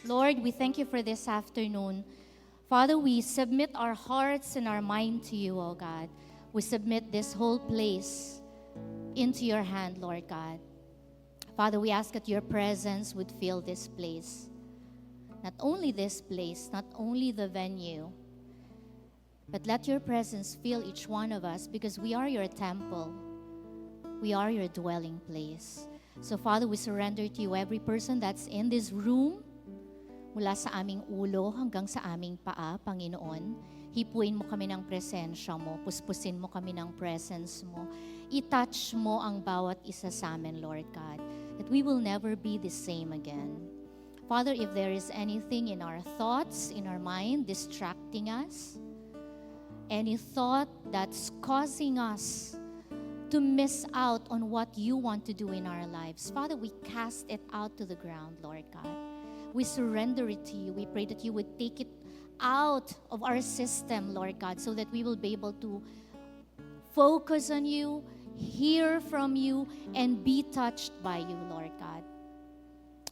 Lord, we thank you for this afternoon. Father, we submit our hearts and our mind to you, O God. We submit this whole place into your hand, Lord God. Father, we ask that your presence would fill this place. Not only this place, not only the venue, but let your presence fill each one of us because we are your temple. We are your dwelling place. So Father, we surrender to you every person that's in this room, mula sa aming ulo hanggang sa aming paa, Panginoon. Hipuin mo kami ng presensya mo, puspusin mo kami ng presence mo. I-touch mo ang bawat isa sa amin, Lord God, that we will never be the same again. Father, if there is anything in our thoughts, in our mind, distracting us, any thought that's causing us to miss out on what you want to do in our lives, Father, we cast it out to the ground, Lord God. We surrender it to you. We pray that you would take it out of our system, Lord God, so that we will be able to focus on you, hear from you, and be touched by you, Lord God.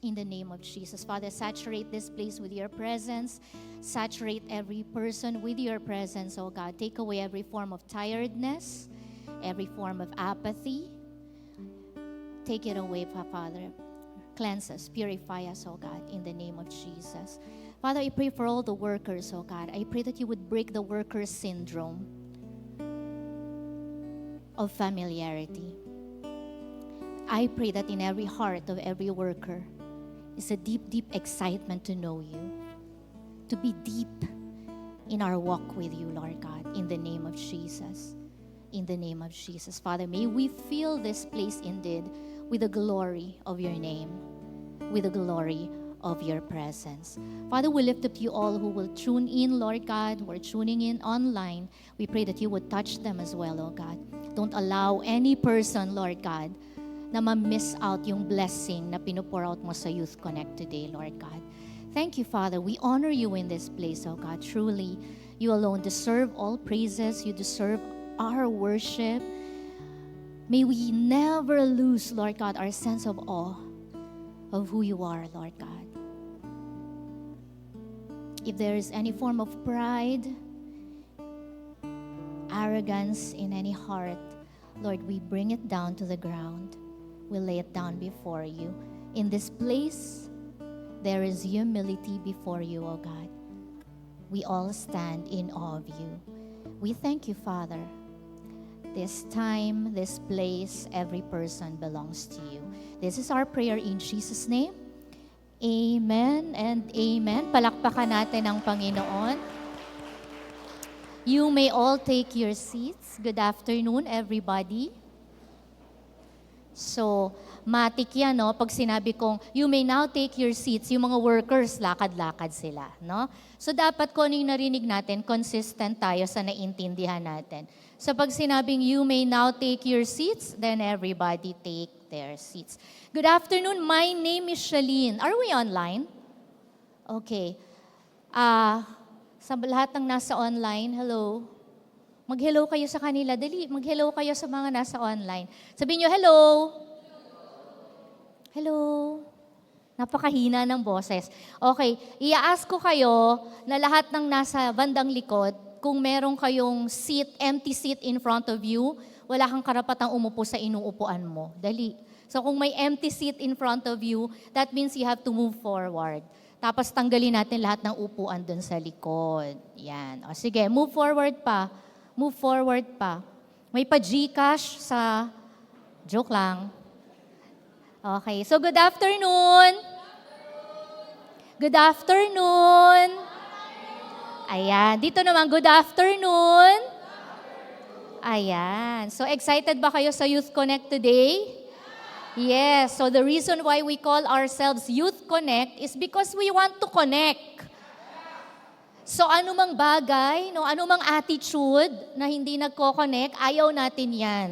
In the name of Jesus. Father, saturate this place with your presence. Saturate every person with your presence, oh God. Take away every form of tiredness, every form of apathy. Take it away, Father. Cleanse us, purify us, oh God, in the name of Jesus. Father, I pray for all the workers, oh God. I pray that you would break the worker syndrome of familiarity. I pray that in every heart of every worker is a deep, deep excitement to know you, to be deep in our walk with you, Lord God, in the name of Jesus. In the name of Jesus. Father, may we fill this place indeed with the glory of your name, with the glory of your presence. Father, we lift up to you all who will tune in, Lord God, who are tuning in online. We pray that you would touch them as well, oh God. Don't allow any person, Lord God, na ma-miss out yung blessing na pinupour out mo sa Youth Connect today, Lord God. Thank you, Father. We honor you in this place, oh God. Truly, you alone deserve all praises. You deserve our worship. May we never lose, Lord God, our sense of awe of who you are, Lord God. If there is any form of pride, arrogance in any heart, Lord, we bring it down to the ground. We lay it down before you. In this place, there is humility before you, O God. We all stand in awe of you. We thank you, Father. This time, this place, every person belongs to you. This is our prayer in Jesus' name. Amen and amen. Palakpakan natin ang Panginoon. You may all take your seats. Good afternoon, everybody. So, matik yan, no? Pag sinabi kong, you may now take your seats, yung mga workers, lakad-lakad sila, no? So, dapat kung ano yung narinig natin, consistent tayo sa naintindihan natin. So, pag sinabing, you may now take your seats, then everybody take their seats. Good afternoon, my name is Shalene. Are we online? Okay. Sa lahat ng nasa online, hello. Mag-hello kayo sa kanila. Dali, mag-hello kayo sa mga nasa online. Sabihin nyo, hello. Hello. Napakahina ng boses. Okay, i-ask ko kayo na lahat ng nasa bandang likod, kung meron kayong seat, empty seat in front of you, wala kang karapatang umupo sa inuupuan mo. Dali. So kung may empty seat in front of you, that means you have to move forward. Tapos tanggalin natin lahat ng upuan dun sa likod. Yan. O sige, move forward pa. Move forward pa. May pa-Gcash sa... Joke lang. Okay, so good afternoon. Good afternoon. Ayan, dito naman, good afternoon. Ayan, so excited ba kayo sa Youth Connect today? Yes, so the reason why we call ourselves Youth Connect is because we want to connect. So anumang bagay, no, anumang attitude na hindi nagko-connect, ayaw natin yan.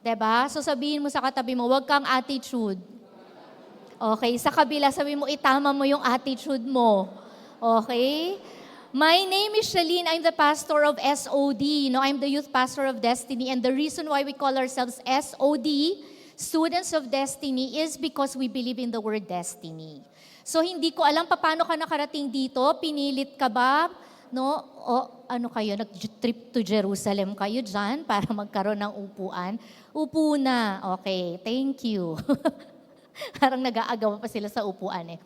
'Di ba? So sabihin mo sa katabi mo, wag kang attitude. Okay, sa kabila, sabihin mo, itama mo yung attitude mo. Okay? My name is Shalene. I'm the pastor of SOD. No, I'm the youth pastor of Destiny. And the reason why we call ourselves SOD, Students of Destiny, is because we believe in the word destiny. So hindi ko alam paano ka nakarating dito, pinilit ka ba? No? O ano kayo, nag-trip to Jerusalem kayo dyan para magkaroon ng upuan? Upo na. Okay, thank you. Parang nag-aagawa pa sila sa upuan eh.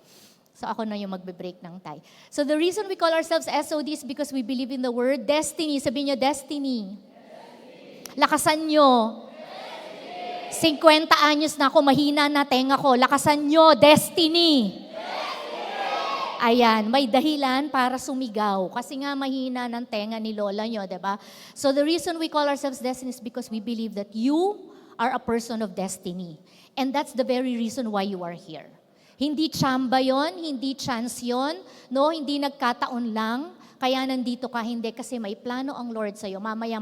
So ako na yung magbe-break ng tie. So the reason we call ourselves SOD is because we believe in the word destiny. Sabihin nyo, destiny. Lakasan nyo. 50 anyos na ako, mahina na tenga ko. Lakasan nyo, destiny. Ayan, may dahilan para sumigaw. Kasi nga mahina ng tenga ni lola nyo, diba? So the reason we call ourselves destiny is because we believe that you are a person of destiny. And that's the very reason why you are here. Hindi tsamba yon, hindi chance yon, no? Hindi nagkataon lang, kaya nandito ka, hindi, kasi may plano ang Lord sa'yo. Mamaya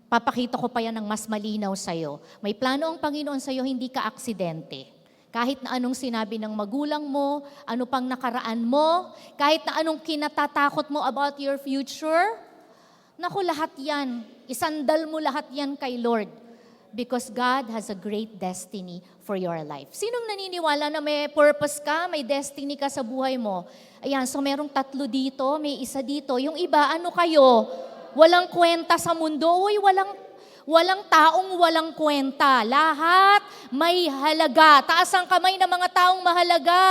papakita ko pa yan ng mas malinaw sa'yo. May plano ang Panginoon sa'yo, hindi ka aksidente. Kahit na anong sinabi ng magulang mo, ano pang nakaraan mo, kahit na anong kinatatakot mo about your future, naku, lahat yan. Isandal mo lahat yan kay Lord. Because God has a great destiny for your life. Sinong naniniwala na may purpose ka, may destiny ka sa buhay mo? Ayan, so merong 3 dito, may 1 dito. Yung iba, ano kayo? Walang kwenta sa mundo. Uy, walang taong walang kwenta. Lahat may halaga. Taas ang kamay ng mga taong mahalaga.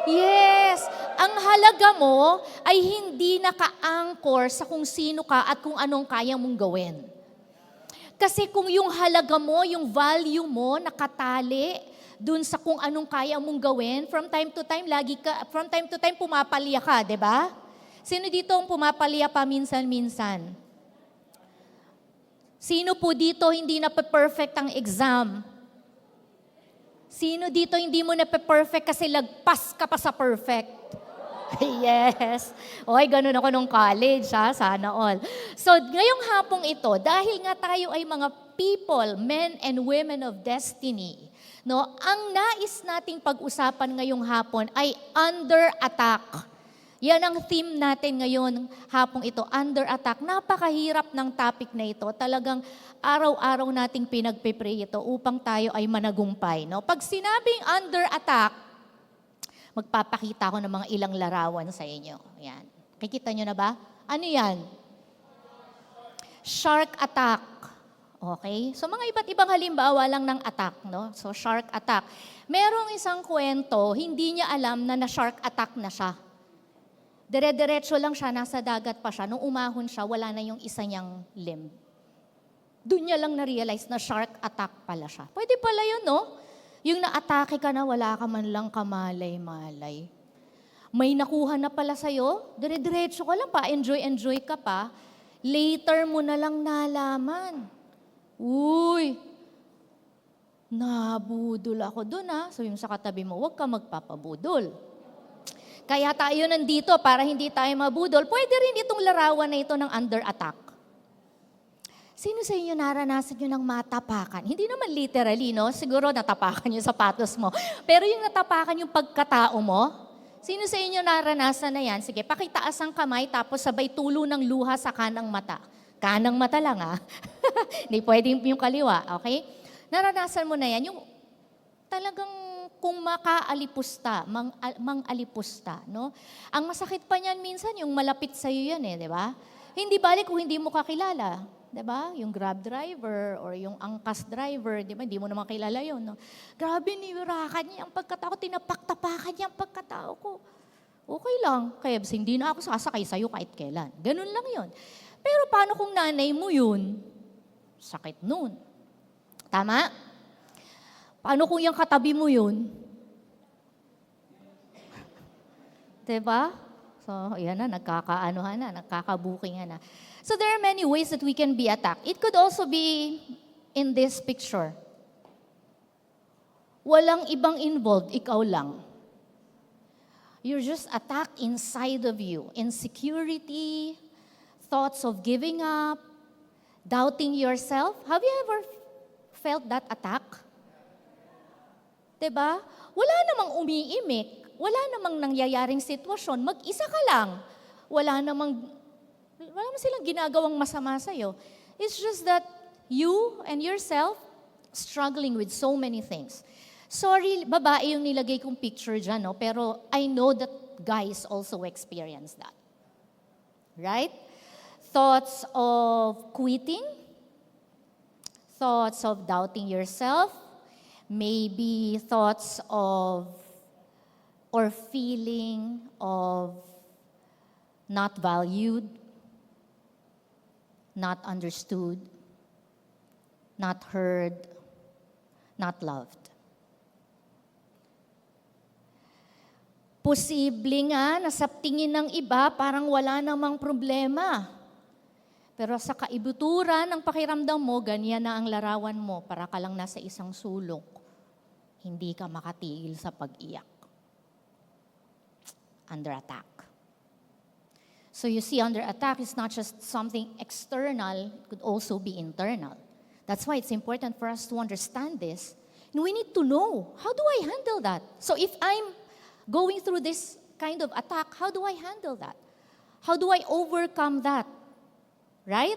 Yes, ang halaga mo ay hindi naka-anchor sa kung sino ka at kung anong kaya mong gawin. Kasi kung yung halaga mo, yung value mo, nakatali dun sa kung anong kaya mong gawin, from time to time, pumapalya ka, di ba? Sino dito ang pumapalya pa minsan-minsan? Sino po dito hindi na perfect ang exam? Sino dito hindi mo na perfect kasi lagpas ka pa sa perfect? Yes. Oy, ganun ako nung college, ha? Sana all. So, ngayong hapong ito, dahil nga tayo ay mga people, men and women of destiny, no? Ang nais nating pag-usapan ngayong hapon ay under attack. Yan ang theme natin ngayon hapong ito, under attack. Napakahirap ng topic na ito. Talagang araw-araw nating pinagpe-pray ito upang tayo ay managumpay, no? Pag sinabing under attack, magpapakita ko ng mga ilang larawan sa inyo. Yan. Kikita nyo na ba? Ano yan? Shark attack. Okay? So mga iba't ibang halimbawa lang ng attack, no? So shark attack. Merong isang kwento, hindi niya alam na na-shark attack na siya. Dire-diretso lang siya, nasa dagat pa siya. Nung umahon siya, wala na yung isa niyang limb. Doon niya lang na-realize na shark attack pala siya. Pwede pala yun, no? Yung na-atake ka na, wala ka man lang kamalay-malay. May nakuha na pala sa'yo, dire-diretso ka lang pa, enjoy ka pa, later mo na lang nalaman. Uy, nabudol ako doon ha. Sabi mo sa katabi mo, huwag ka magpapabudol. Kaya tayo nandito para hindi tayo mabudol. Pwede rin itong larawan na ito ng under attack. Sino sa inyo naranasan nyo ng matapakan? Hindi naman literally, no? Siguro natapakan yung sapatos mo. Pero yung natapakan yung pagkatao mo, sino sa inyo naranasan na yan? Sige, pakitaas ang kamay tapos sabay tulo ng luha sa kanang mata. Kanang mata lang, ha? Hindi pwedeng yung kaliwa, okay? Naranasan mo na yan. Yung talagang kung makaalipusta, mang-alipusta, no? Ang masakit pa niyan minsan, yung malapit sa'yo yan di ba? Hindi balik kung hindi mo kakilala. Diba? Yung grab driver or yung angkas driver, diba? Hindi mo naman kilala yun. No? Grabe, nirakan niya ang pagkatao ko, tinapaktapakan niya ang pagkatao ko. Okay lang, Kebs, hindi na ako sasakay sa'yo kahit kailan. Ganun lang yun. Pero paano kung nanay mo yun? Sakit nun. Tama? Paano kung yung katabi mo yun? Diba? So, yan na, nagkakaanohan na, nagkakabukingan na. So there are many ways that we can be attacked. It could also be in this picture. Walang ibang involved, ikaw lang. You're just attacked inside of you. Insecurity, thoughts of giving up, doubting yourself. Have you ever felt that attack? Diba? Wala namang umiimik. Wala namang nangyayaring sitwasyon. Mag-isa ka lang. Wala namang silang ginagawang masama sa'yo. It's just that you and yourself struggling with so many things. Sorry, babae yung nilagay kong picture dyan, no? Pero I know that guys also experience that. Right? Thoughts of quitting, thoughts of doubting yourself, maybe thoughts of or feeling of not valued, not understood, not heard, not loved. Posible nga na sa tingin ng iba parang wala namang problema. Pero sa kaibuturan ng pakiramdam mo, ganyan na ang larawan mo, para ka lang nasa isang sulok. Hindi ka makatigil sa pag-iyak. Under attack. So you see, under attack is not just something external, it could also be internal. That's why it's important for us to understand this. And we need to know, how do I handle that? So if I'm going through this kind of attack, how do I handle that? How do I overcome that? Right?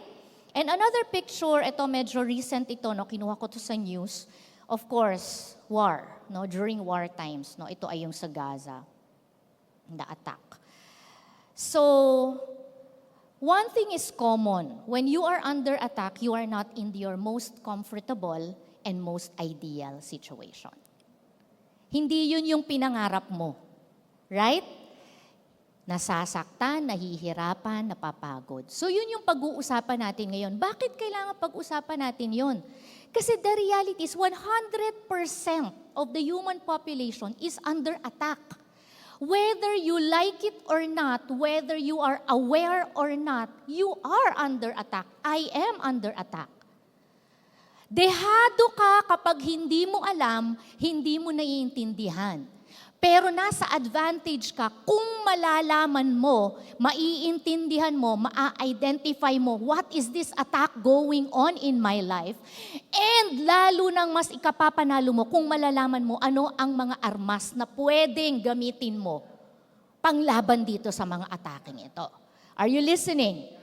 And another picture, ito medyo recent ito, no, kinuha ko to sa news. Of course, war, no, during war times, no, ito ay yung sa Gaza, the attack. So, one thing is common. When you are under attack, you are not in your most comfortable and most ideal situation. Hindi yun yung pinangarap mo. Right? Nasasaktan, nahihirapan, napapagod. So yun yung pag-uusapan natin ngayon. Bakit kailangan pag-usapan natin yun? Kasi the reality is 100% of the human population is under attack. Whether you like it or not, whether you are aware or not, you are under attack. I am under attack. Dehado ka kapag hindi mo alam, hindi mo naiintindihan. Pero nasa advantage ka kung malalaman mo, maiintindihan mo, ma-identify mo, what is this attack going on in my life? And lalo nang mas ikapapanalo mo kung malalaman mo ano ang mga armas na pwedeng gamitin mo panglaban dito sa mga ataking ito. Are you listening?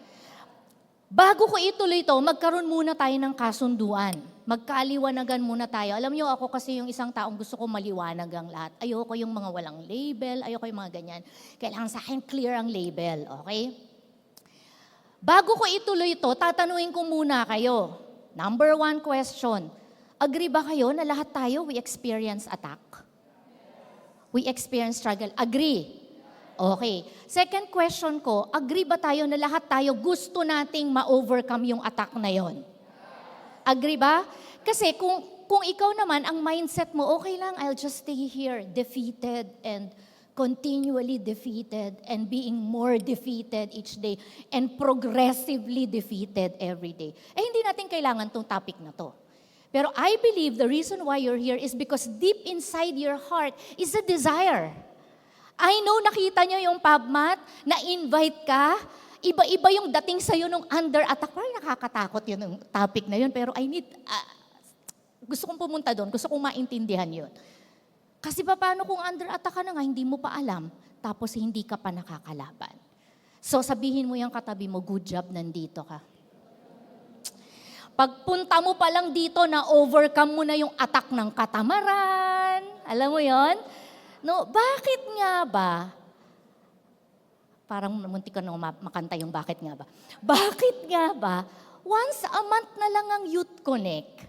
Bago ko ituloy ito, magkaroon muna tayo ng kasunduan. Magkaliwanagan muna tayo. Alam niyo, ako kasi yung isang taong gusto ko maliwanag ang lahat. Ayoko yung mga walang label, ayoko yung mga ganyan. Kailangan sa akin clear ang label, okay? Bago ko ituloy ito, tatanungin ko muna kayo. Number 1 question, agree ba kayo na lahat tayo we experience attack? We experience struggle. Agree? Okay. Second question ko, agree ba tayo na lahat tayo gusto nating ma-overcome yung attack na yon? Agree ba? Kasi kung ikaw naman, ang mindset mo, okay lang, I'll just stay here, defeated and continually defeated and being more defeated each day and progressively defeated every day. Hindi natin kailangan tong topic na to. Pero I believe the reason why you're here is because deep inside your heart is a desire. I know nakita nyo yung PubMat, na-invite ka, iba-iba yung dating sa'yo nung under attack. Parang nakakatakot yun yung topic na yun, pero gusto kong pumunta doon, gusto kong maintindihan yun. Kasi paano kung under attack ka na nga, hindi mo pa alam, tapos hindi ka pa nakakalaban. So sabihin mo yung katabi mo, good job, nandito ka. Pagpunta mo pa lang dito, na-overcome mo na yung attack ng katamaran. Alam mo yon? No, bakit nga ba? Parang muntik ko na makanta yung bakit nga ba. Bakit nga ba? Once a month na lang ang Youth Connect.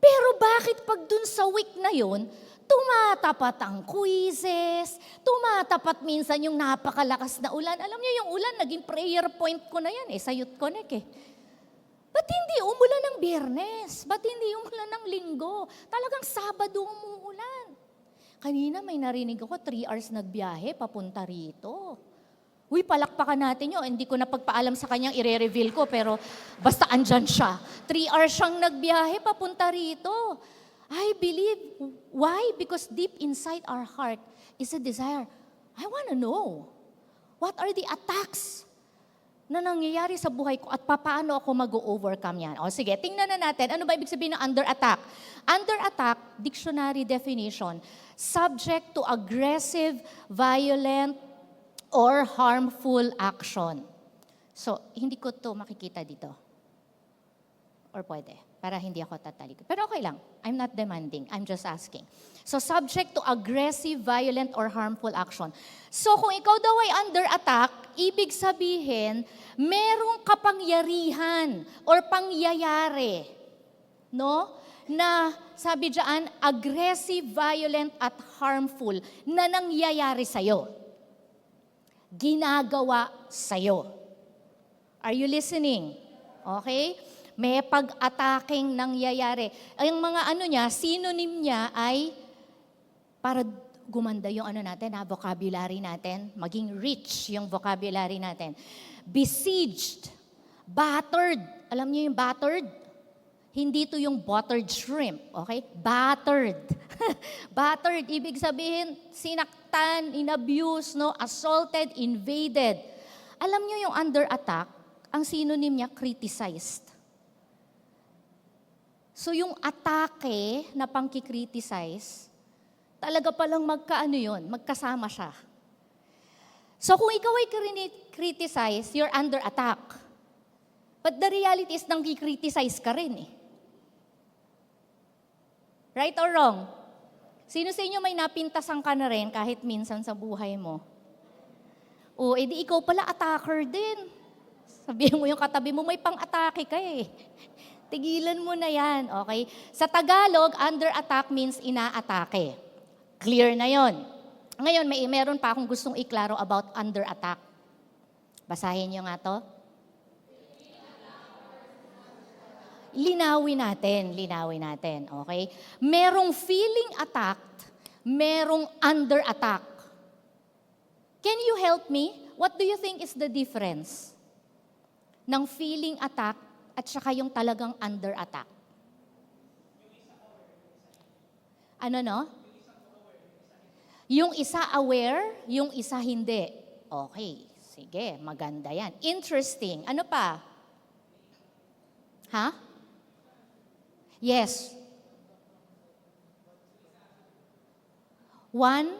Pero bakit pag dun sa week na yun, tumatapat ang quizzes, tumatapat minsan yung napakalakas na ulan. Alam niyo yung ulan, naging prayer point ko na yan sa Youth Connect Ba't hindi umulan ng Biyernes? Ba't hindi umulan ng Linggo? Talagang Sabado umuulan. Kanina may narinig ako, 3 hours nagbiyahe, papunta rito. Uy, palakpakan natin yun. Hindi ko na pagpaalam sa kanyang i-reveal ko, pero basta andyan siya. 3 hours siyang nagbiyahe, papunta rito. I believe. Why? Because deep inside our heart is a desire. I want to know. What are the attacks na nangyayari sa buhay ko at paano ako mag-overcome yan? O sige, tingnan na natin. Ano ba ibig sabihin ng under attack? Under attack, dictionary definition, subject to aggressive, violent, or harmful action. So, hindi ko to makikita dito. Or pwede? Para hindi ako tatalikod. Pero okay lang. I'm not demanding. I'm just asking. So, subject to aggressive, violent, or harmful action. So, kung ikaw daw ay under attack, ibig sabihin, merong kapangyarihan or pangyayari, no? Na, sabi dyan, aggressive, violent, at harmful na nangyayari sa'yo. Ginagawa sa'yo. Are you listening? Okay? May pag-ataking nangyayari. Ang mga synonym niya ay para gumanda yung natin, vocabulary natin, maging rich yung vocabulary natin. Besieged, battered. Alam niyo yung battered? Hindi to yung buttered shrimp, okay? Battered. Battered, ibig sabihin, sinaktan, inabuse, no? Assaulted, invaded. Alam niyo yung under attack, ang synonym niya, criticized. So yung atake na pangkikriticize, talaga palang magkasama siya. So kung ikaw ay criticize, you're under attack. But the reality is, nang kikriticize ka rin eh. Right or wrong? Sino sa inyo may napintasan ka na rin kahit minsan sa buhay mo? O, edi ikaw pala attacker din. Sabihin mo yung katabi mo, may pang-atake ka eh. Tigilan mo na yan, okay? Sa Tagalog, under attack means inaatake. Clear na yon. Ngayon, meron pa akong gustong iklaro about under attack. Basahin nyo nga to. Linawin natin, okay? Merong feeling attacked, merong under attack. Can you help me? What do you think is the difference ng feeling attack at saka yung talagang under attack? Yung isa aware, yung isa hindi. Okay, sige, maganda yan. Interesting. Ano pa? Ha? Yes. One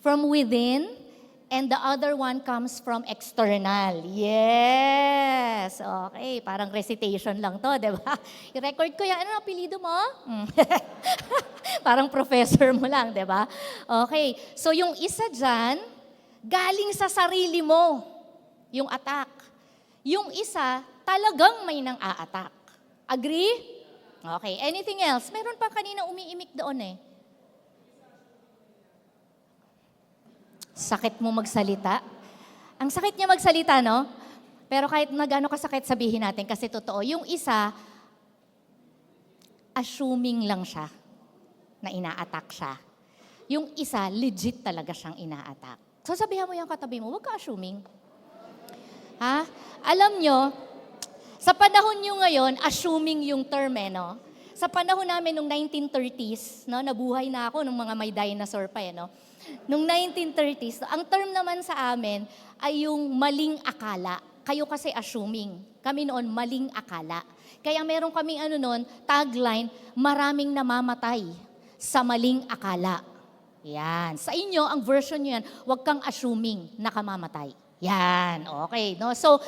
from within, and the other one comes from external. Yes. Okay, parang recitation lang to, di ba? I-record ko yan. Ano apelido mo? Parang professor mo lang, di ba? Okay, so yung isa dyan, galing sa sarili mo, yung attack. Yung isa, talagang may nang a-attack. Agree? Okay, anything else? Meron pa kanina umiimik doon eh. Sakit mo magsalita. Ang sakit niya magsalita, no? Pero kahit na gano'n kasakit, sabihin natin kasi totoo. Yung isa, assuming lang siya na ina-attack siya. Yung isa, legit talaga siyang ina-attack. So sabihan mo yung katabi mo, huwag ka assuming. Ha? Alam nyo, sa panahon nyo ngayon, assuming yung term no? Sa panahon namin nung 1930s, no, nabuhay na ako nung mga may dinosaur pa no? Nung 1930s, ang term naman sa amin ay yung maling akala. Kayo kasi assuming. Kami noon, maling akala. Kaya meron kaming noon, tagline, maraming namamatay sa maling akala. Yan. Sa inyo, ang version nyo yan, huwag kang assuming na kamamatay. Yan. Okay. No? So,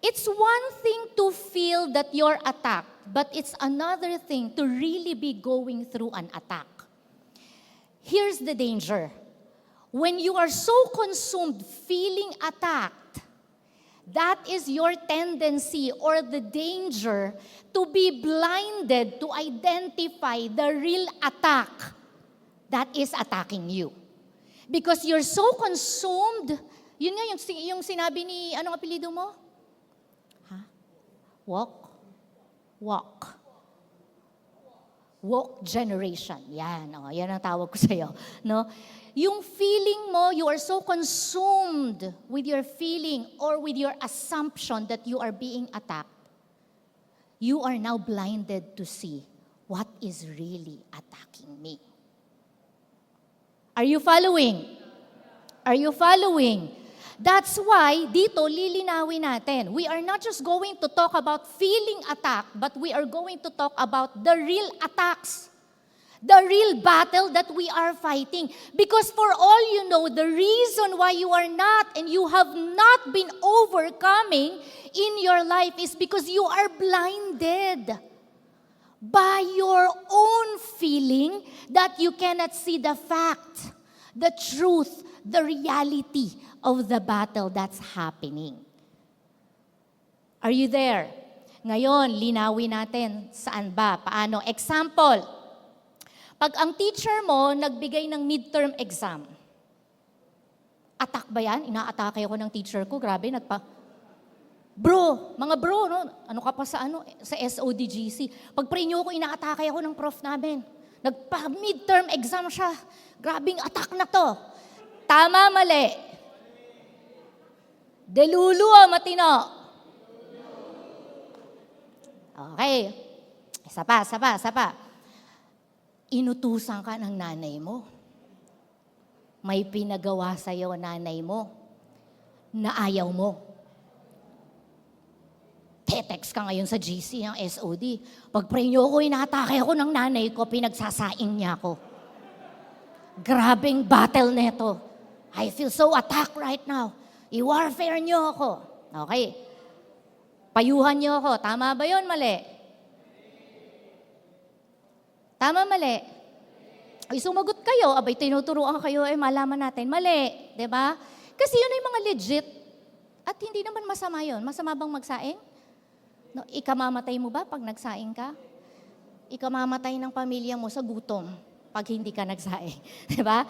it's one thing to feel that you're attacked, but it's another thing to really be going through an attack. Here's the danger. When you are so consumed feeling attacked, that is your tendency or the danger to be blinded to identify the real attack that is attacking you. Because you're so consumed, yun nga yung sinabi ni, anong apelido mo? Woke generation. Yan, yan ang tawag ko sa'yo. No? Yung feeling mo, you are so consumed with your feeling or with your assumption that you are being attacked, you are now blinded to see what is really attacking me. Are you following? Are you following? That's why, dito, lilinawin natin. We are not just going to talk about feeling attack, but we are going to talk about the real attacks The real battle that we are fighting. Because for all you know, the reason why you are not and you have not been overcoming in your life is because you are blinded by your own feeling that you cannot see the fact, the truth, the reality of the battle that's happening. Are you there? Ngayon, linawin natin saan ba, paano. Example, pag ang teacher mo nagbigay ng midterm exam, attack ba yan? Inaatake ako ng teacher ko, grabe, Bro, mga bro, no? Ano ka pa sa SODGC? Pag pray niyo ako, inaatake ako ng prof namin. Nagpa-midterm exam siya. Grabing attack na to. Tama, mali. Delulu matino. Okay. Isa pa. Inutusan ka ng nanay mo. May pinagawa sa'yo nanay mo na ayaw mo. Text ka ngayon sa GC, ang SOD. Pag pray niyo ako, inaatake ako ng nanay ko, pinagsasaing niya ako. Grabing battle neto. I feel so attacked right now. I-warfare niyo ako. Okay. Payuhan niyo ako. Tama ba yun? Mali? Tama, mali? Ay, sumagot kayo. Abay, tinuturuan kayo, malaman natin. Mali. Diba? Kasi yun ay mga legit. At hindi naman masama yun. Masama bang magsaing? No, ikamamatay mo ba pag nagsaing ka? Ikamamatay ng pamilya mo sa gutom pag hindi ka nagsaing. Diba?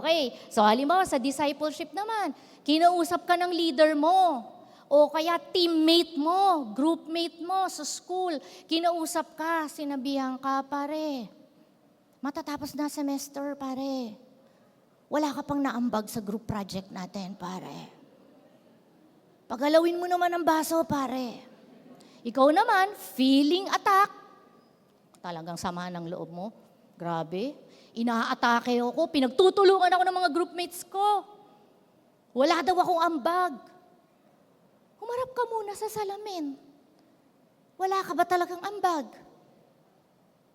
Okay. So, halimbawa sa discipleship naman, kinausap ka ng leader mo o kaya teammate mo, groupmate mo sa school. Kinausap ka, sinabihan ka, pare, matatapos na semester, pare. Wala ka pang naambag sa group project natin, pare. Pagalawin mo naman ang baso, pare. Ikaw naman, feeling attack. Talagang sama ng loob mo. Grabe. Inaatake ako. Pinagtutulungan ako ng mga groupmates ko. Wala daw akong ambag. Humarap ka muna sa salamin. Wala ka ba talagang ambag?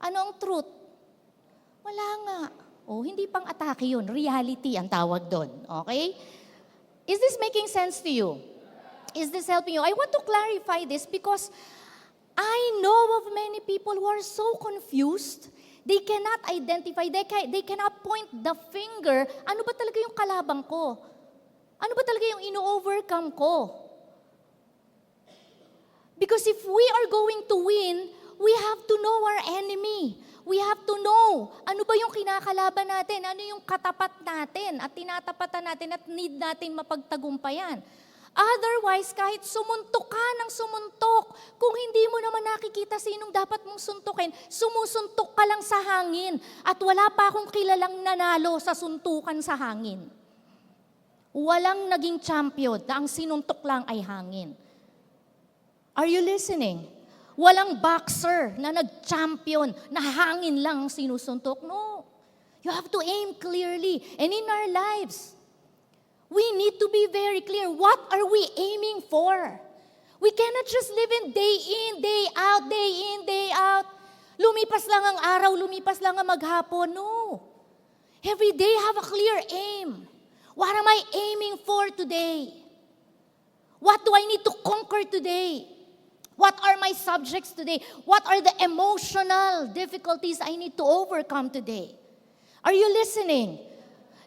Ano ang truth? Wala nga. Oh, hindi pang atake yun. Reality ang tawag doon. Okay? Is this making sense to you? Is this helping you? I want to clarify this because I know of many people who are so confused. They cannot identify, they cannot point the finger. Ano ba talaga yung kalabang ko? Ano ba talaga yung ino-overcome ko? Because if we are going to win, we have to know our enemy. We have to know ano ba yung kinakalaban natin, ano yung katapat natin at tinatapatan natin at need natin mapagtagumpayan. Otherwise, kahit sumuntok ka ng sumuntok, kung hindi mo naman nakikita sinong dapat mong suntukin, sumusuntok ka lang sa hangin at wala pa akong kilalang nanalo sa suntukan sa hangin. Walang naging champion na ang sinuntok lang ay hangin. Are you listening? Walang boxer na nag-champion na hangin lang ang sinusuntok. No. You have to aim clearly. And in our lives, we need to be very clear. What are we aiming for? We cannot just live in, day in, day out. Lumipas lang ang araw, lumipas lang ang maghapon. No. Every day have a clear aim. What am I aiming for today? What do I need to conquer today? What are my subjects today? What are the emotional difficulties I need to overcome today? Are you listening?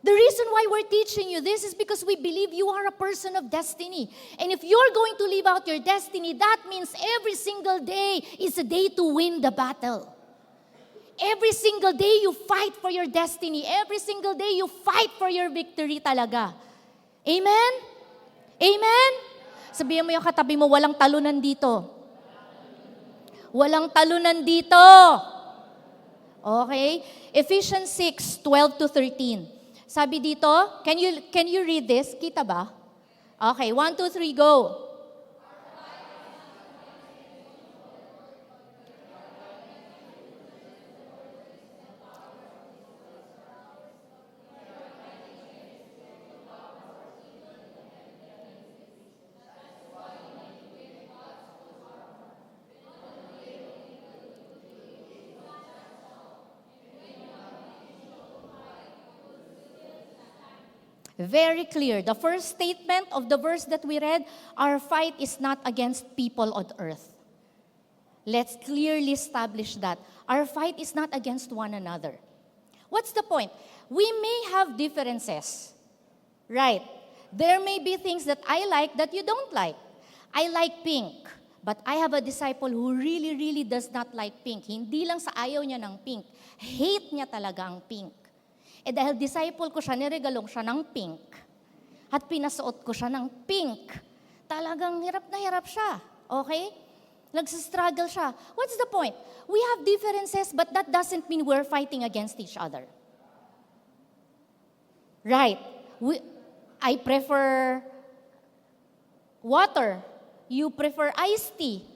The reason why we're teaching you this is because we believe you are a person of destiny. And if you're going to live out your destiny, that means every single day is a day to win the battle. Every single day you fight for your destiny. Every single day you fight for your victory talaga. Amen? Amen? Sabihin mo yung katabi mo, walang talunan dito. Walang talunan dito. Okay? Ephesians 6:12-13. Sabi dito, can you read this? Kita ba? Okay, 1, 2, 3, go. Very clear. The first statement of the verse that we read, our fight is not against people on earth. Let's clearly establish that. Our fight is not against one another. What's the point? We may have differences, right? There may be things that I like that you don't like. I like pink, but I have a disciple who really, really does not like pink. Hindi lang sa ayaw niya ng pink. Hate niya talaga ang pink. Dahil disciple ko siya, niregalong siya ng pink. At pinasuot ko siya ng pink. Talagang hirap na hirap siya. Okay? Nagsistruggle siya. What's the point? We have differences, but that doesn't mean we're fighting against each other. Right. I prefer water. You prefer iced tea.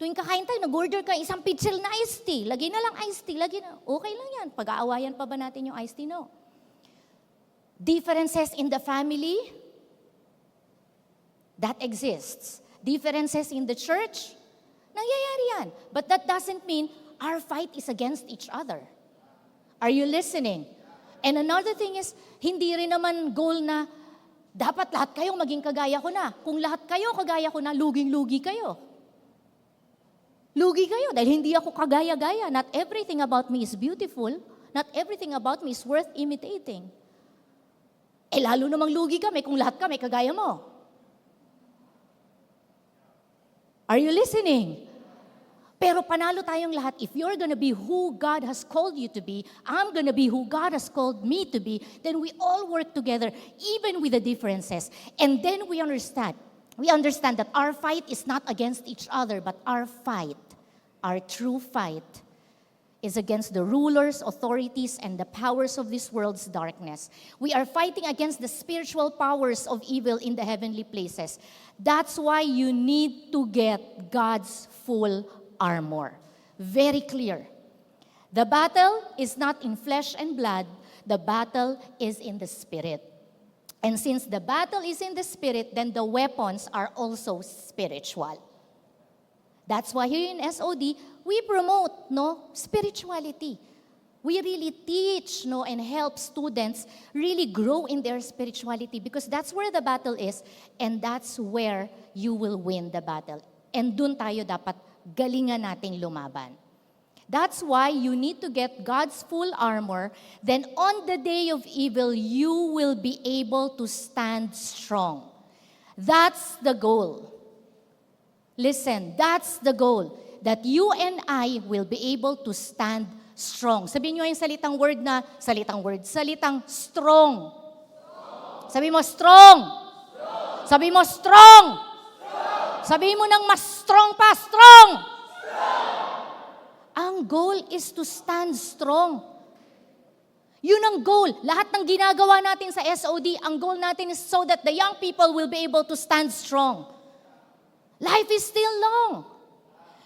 Tuwing kakain tayo, nag-order ka isang pitsil na iced tea. Lagi na lang iced tea. Lagi na. Okay lang yan. Pag-aawayan pa ba natin yung iced tea? No. Differences in the family, that exists. Differences in the church, nangyayari yan. But that doesn't mean our fight is against each other. Are you listening? And another thing is, hindi rin naman goal na dapat lahat kayong maging kagaya ko na. Kung lahat kayo kagaya ko na, luging-lugi kayo. Lugi kayo dahil hindi ako kagaya-gaya. Not everything about me is beautiful. Not everything about me is worth imitating. Lalo namang lugi kami kung lahat kami kagaya mo. Are you listening? Pero panalo tayong lahat. If you're gonna be who God has called you to be, I'm gonna be who God has called me to be, then we all work together, even with the differences. And then we understand that our fight is not against each other, but our fight, our true fight, is against the rulers, authorities, and the powers of this world's darkness. We are fighting against the spiritual powers of evil in the heavenly places. That's why you need to get God's full armor. Very clear. The battle is not in flesh and blood. The battle is in the spirit. And since the battle is in the spirit, then the weapons are also spiritual. That's why here in SOD, we promote spirituality. We really teach and help students really grow in their spirituality because that's where the battle is and that's where you will win the battle. And dun tayo dapat galingan nating lumaban. That's why you need to get God's full armor. Then on the day of evil, you will be able to stand strong. That's the goal. Listen, that's the goal. That you and I will be able to stand strong. Sabihin nyo yung salitang strong. Sabi mo, strong. Sabi mo, strong. Sabi mo ng mas strong pa, strong. Ang goal is to stand strong. Yun ang goal. Lahat ng ginagawa natin sa SOD, ang goal natin is so that the young people will be able to stand strong. Life is still long.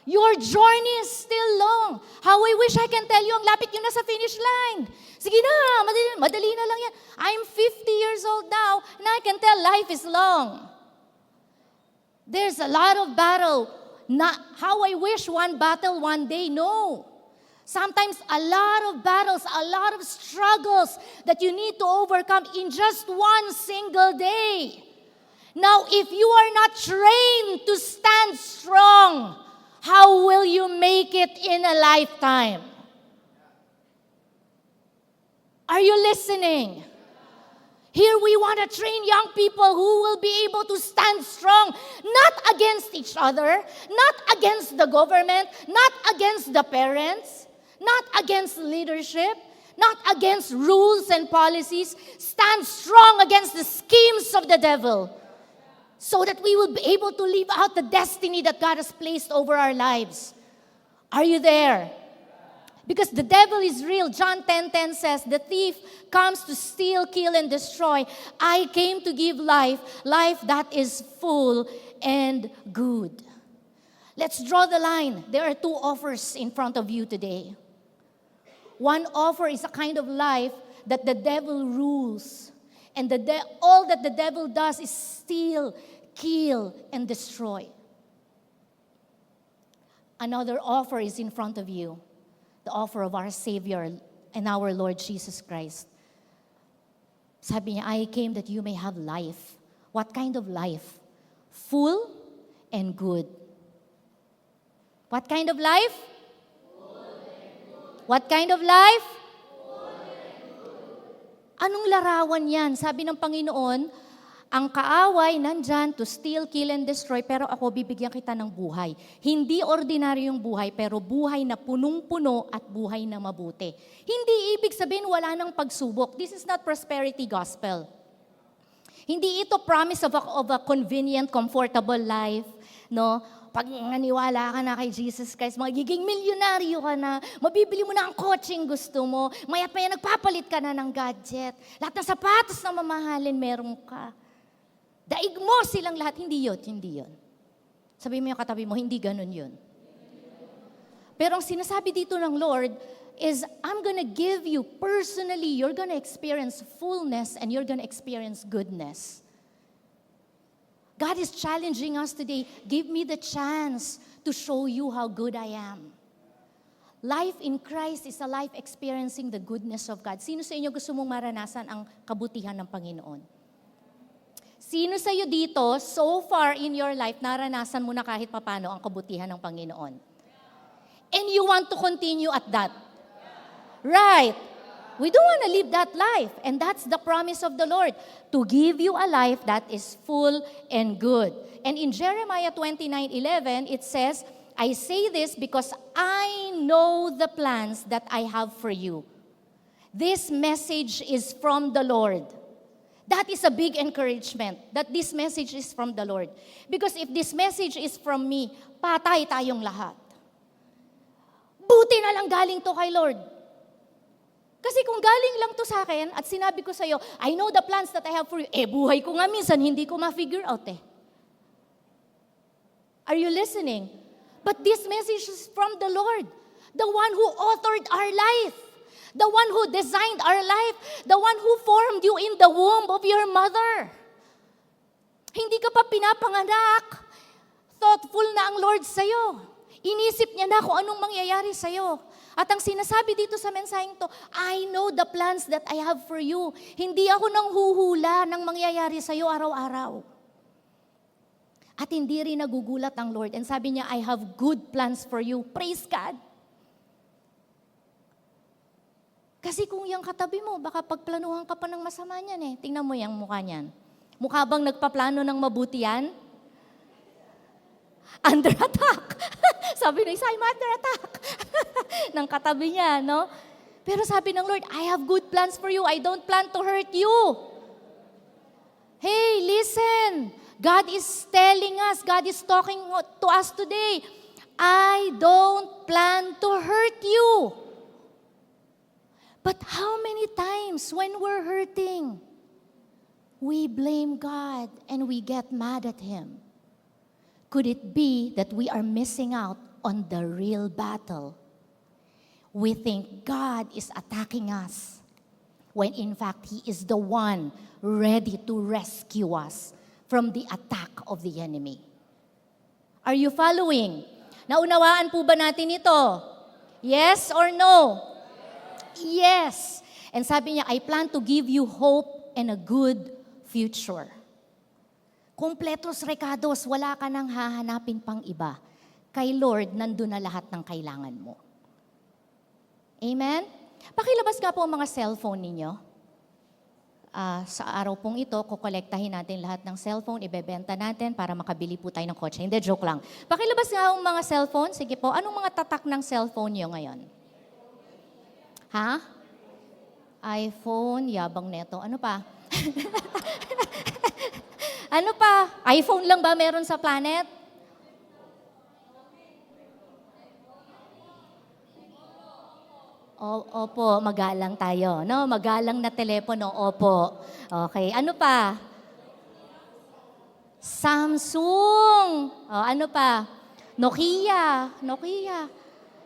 Your journey is still long. How I wish I can tell you, ang lapit nyo na sa finish line. Sige na, madali na lang yan. I'm 50 years old now, and I can tell life is long. There's a lot of battle. Not how I wish one battle one day, no. Sometimes a lot of battles, a lot of struggles that you need to overcome in just one single day. Now, if you are not trained to stand strong, how will you make it in a lifetime? Are you listening? Here we want to train young people who will be able to stand strong, not against each other, not against the government, not against the parents, not against leadership, not against rules and policies. Stand strong against the schemes of the devil so that we will be able to live out the destiny that God has placed over our lives. Are you there? Because the devil is real. John 10:10 says, the thief comes to steal, kill, and destroy. I came to give life, life that is full and good. Let's draw the line. There are two offers in front of you today. One offer is a kind of life that the devil rules. And all that the devil does is steal, kill, and destroy. Another offer is in front of you. The offer of our Savior and our Lord Jesus Christ. Sabi niya, I came that you may have life. What kind of life? Full and good. What kind of life? What kind of life? Anong larawan yan? Sabi ng Panginoon, ang kaaway nandyan to steal, kill, and destroy, pero ako bibigyan kita ng buhay. Hindi ordinaryong buhay, pero buhay na punong-puno at buhay na mabuti. Hindi ibig sabihin wala nang pagsubok. This is not prosperity gospel. Hindi ito promise of a convenient, comfortable life, no? Pag naniwala ka na kay Jesus Christ, magiging milyonaryo ka na, mabibili mo na ang kotseng gusto mo, maya't maya nagpapalit ka na ng gadget, lahat ng sapatos na mamahalin meron ka. Daig mo silang lahat, hindi yun. Sabihin mo yung katabi mo, hindi ganun yun. Pero ang sinasabi dito ng Lord is, I'm gonna give you personally, you're gonna experience fullness and you're gonna experience goodness. God is challenging us today, give me the chance to show you how good I am. Life in Christ is a life experiencing the goodness of God. Sino sa inyo gusto mong maranasan ang kabutihan ng Panginoon? Sino sa iyo dito, so far in your life, naranasan mo na kahit papano ang kabutihan ng Panginoon? And you want to continue at that? Right. We don't want to live that life. And that's the promise of the Lord, to give you a life that is full and good. And in Jeremiah 29:11, it says, I say this because I know the plans that I have for you. This message is from the Lord. That is a big encouragement, that this message is from the Lord. Because if this message is from me, patay tayong lahat. Buti na lang galing to kay Lord. Kasi kung galing lang to sa akin at sinabi ko sa iyo, I know the plans that I have for you, buhay ko nga minsan, hindi ko ma-figure out eh. Are you listening? But this message is from the Lord, the one who authored our life, the one who designed our life, the one who formed you in the womb of your mother. Hindi ka pa pinapanganak, thoughtful na ang Lord sa'yo. Inisip niya na kung anong mangyayari sa'yo. At ang sinasabi dito sa mensaheng to, I know the plans that I have for you. Hindi ako nang huhula ng mangyayari sa'yo araw-araw. At hindi rin nagugulat ang Lord. And sabi niya, I have good plans for you. Praise God. Kasi kung yung katabi mo, baka pagplanuhan ka pa ng masama niyan eh. Tingnan mo yung mukha niyan. Mukha bang nagpaplano ng mabuti yan? Under attack. Sabi ng isa, I'm under attack. ng katabi niya, no? Pero sabi ng Lord, I have good plans for you. I don't plan to hurt you. Hey, listen. God is telling us, God is talking to us today. I don't plan to hurt you. But how many times when we're hurting, we blame God and we get mad at Him? Could it be that we are missing out on the real battle? We think God is attacking us when in fact He is the one ready to rescue us from the attack of the enemy. Are you following? Naunawaan po ba natin ito? Yes or no? Yes. And sabi niya, I plan to give you hope and a good future. Kompletos recados, wala ka nang hahanapin pang iba. Kay Lord, nandun na lahat ng kailangan mo. Amen? Pakilabas nga po ang mga cellphone ninyo. Sa araw pong ito, kukolektahin natin lahat ng cellphone, ibebenta natin para makabili po tayo ng kotse. Hindi, joke lang. Pakilabas nga ang mga cellphone. Sige po, anong mga tatak ng cellphone nyo ngayon? Ha? iPhone, yabang neto. Ano pa? Ano pa? iPhone lang ba meron sa planet? Opo, magalang tayo. No? Magalang na telepono, opo. Okay, ano pa? Samsung. Ano pa? Nokia.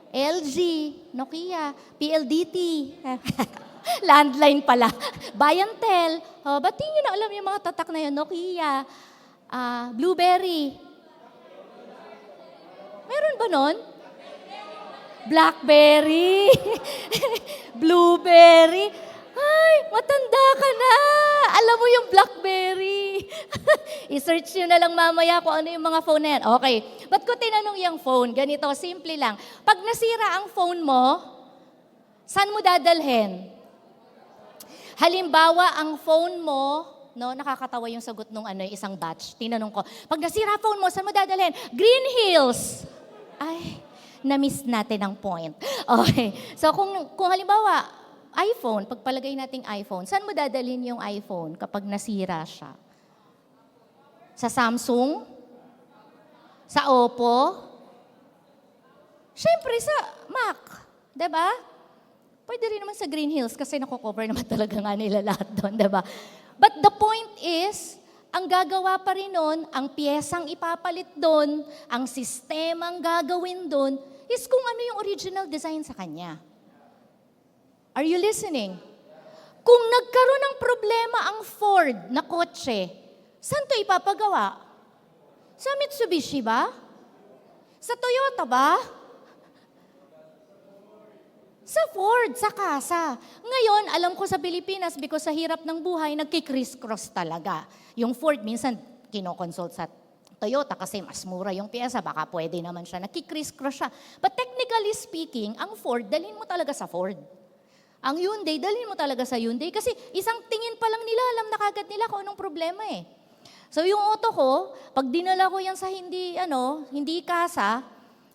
LG. Nokia. PLDT. Landline pala. Bayantel. Ba't di nyo na alam yung mga tatak na yun? Nokia. Blueberry. Meron ba nun? Blackberry. Blueberry. Ay, Matanda ka na! Alam mo yung BlackBerry. I-search nyo na lang mamaya kung ano yung mga phone na yan. Okay. Ba't ko tinanong yung phone? Ganito, simple lang. Pag nasira ang phone mo, saan mo dadalhin? Halimbawa, ang phone mo, no, nakakatawa yung sagot nung isang batch. Tinanong ko, pag nasira phone mo, saan mo dadalhin? Green Hills! Ay, na-miss natin ang point. Okay. So kung halimbawa, iPhone, pagpalagay nating iPhone, saan mo dadalhin yung iPhone kapag nasira siya? Sa Samsung? Sa Oppo? Siyempre sa Mac. Diba? Pwede rin naman sa Green Hills kasi nakocover naman talaga nga nila lahat doon. Diba? But the point is, ang gagawa pa rin nun, ang piyesang ipapalit doon, ang sistemang gagawin doon, is kung ano yung original design sa kanya. Are you listening? Kung nagkaroon ng problema ang Ford na kotse, saan to ipapagawa? Sa Mitsubishi ba? Sa Toyota ba? Sa Ford, sa kasa. Ngayon, alam ko sa Pilipinas, because sa hirap ng buhay, nagki-criss-cross talaga. Yung Ford, minsan, kinokonsult sa Toyota kasi mas mura yung piyesa, baka pwede naman siya. Nagki-criss-cross siya. But technically speaking, ang Ford, dalhin mo talaga sa Ford. Ang Hyundai, dalhin mo talaga sa Hyundai kasi isang tingin pa lang nila, alam na kagad nila kung anong problema eh. So yung auto ko, pag dinala ko yan sa hindi kasa,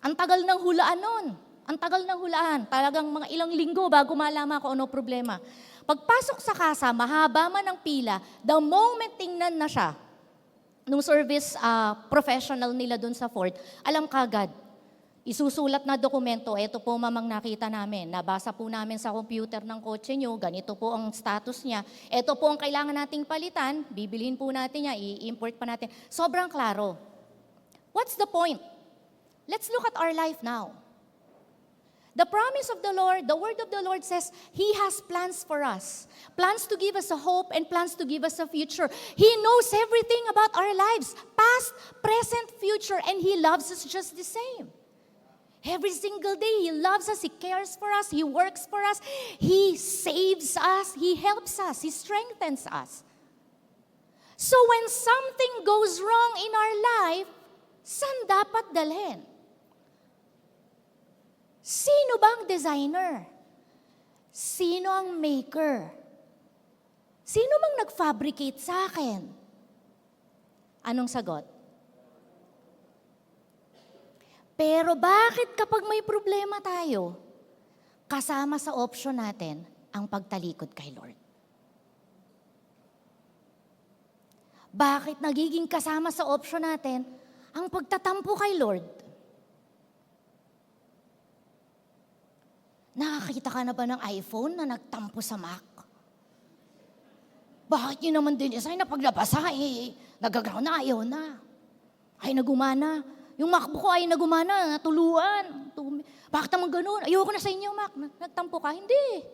ang tagal ng hulaan nun. Ang tagal ng hulaan. Talagang mga ilang linggo bago malaman ko ano problema. Pagpasok sa kasa, mahaba man ang pila, the moment tingnan na siya, nung service professional nila dun sa Ford, alam kagad, isusulat na dokumento, eto po mamang nakita namin, nabasa po namin sa computer ng kotse nyo, ganito po ang status niya, eto po ang kailangan nating palitan, bibilhin po natin niya, i-import pa natin. Sobrang klaro. What's the point? Let's look at our life now. The promise of the Lord, the word of the Lord says, He has plans for us. Plans to give us a hope and plans to give us a future. He knows everything about our lives, past, present, future, and He loves us just the same. Every single day, He loves us, He cares for us, He works for us, He saves us, He helps us, He strengthens us. So when something goes wrong in our life, saan dapat dalhin? Sino bang designer? Sino ang maker? Sino bang nag-fabricate sa akin? Anong sagot? Pero bakit kapag may problema tayo, kasama sa option natin ang pagtalikod kay Lord? Bakit nagiging kasama sa option natin ang pagtatampo kay Lord? Nakakita ka na ba ng iPhone na nagtampo sa Mac? Bakit nyo naman din design na paglabasa nagaground na, ayaw na. Ay, nagumana. Yung MacBook ko ay nagumana, natuluan. Bakit naman ganun? Ayoko na sa inyo, Mac. Nagtampo ka? Hindi.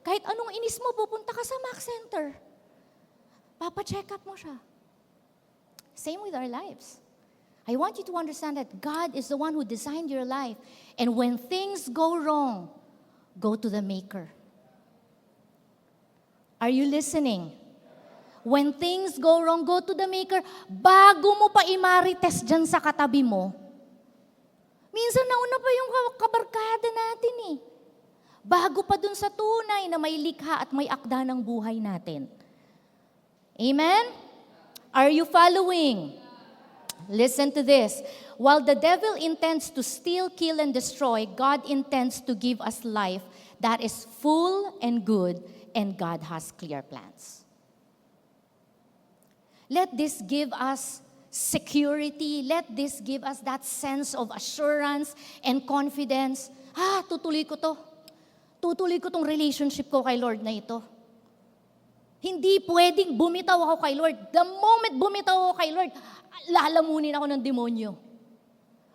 Kahit anong inis mo, pupunta ka sa Mac Center. Papa-check up mo siya. Same with our lives. I want you to understand that God is the one who designed your life. And when things go wrong, go to the Maker. Are you listening? When things go wrong, go to the Maker. Bago mo pa imarites dyan sa katabi mo, minsan nauna pa yung kabarkada natin eh. Bago pa dun sa tunay na may likha at may akda ng buhay natin. Amen? Are you following? Listen to this. While the devil intends to steal, kill, and destroy, God intends to give us life that is full and good, and God has clear plans. Let this give us security. Let this give us that sense of assurance and confidence. Tutuloy ko to. Tutuloy ko tong relationship ko kay Lord na ito. Hindi pwedeng bumitaw ako kay Lord. The moment bumitaw ako kay Lord, lalamunin ako ng demonyo.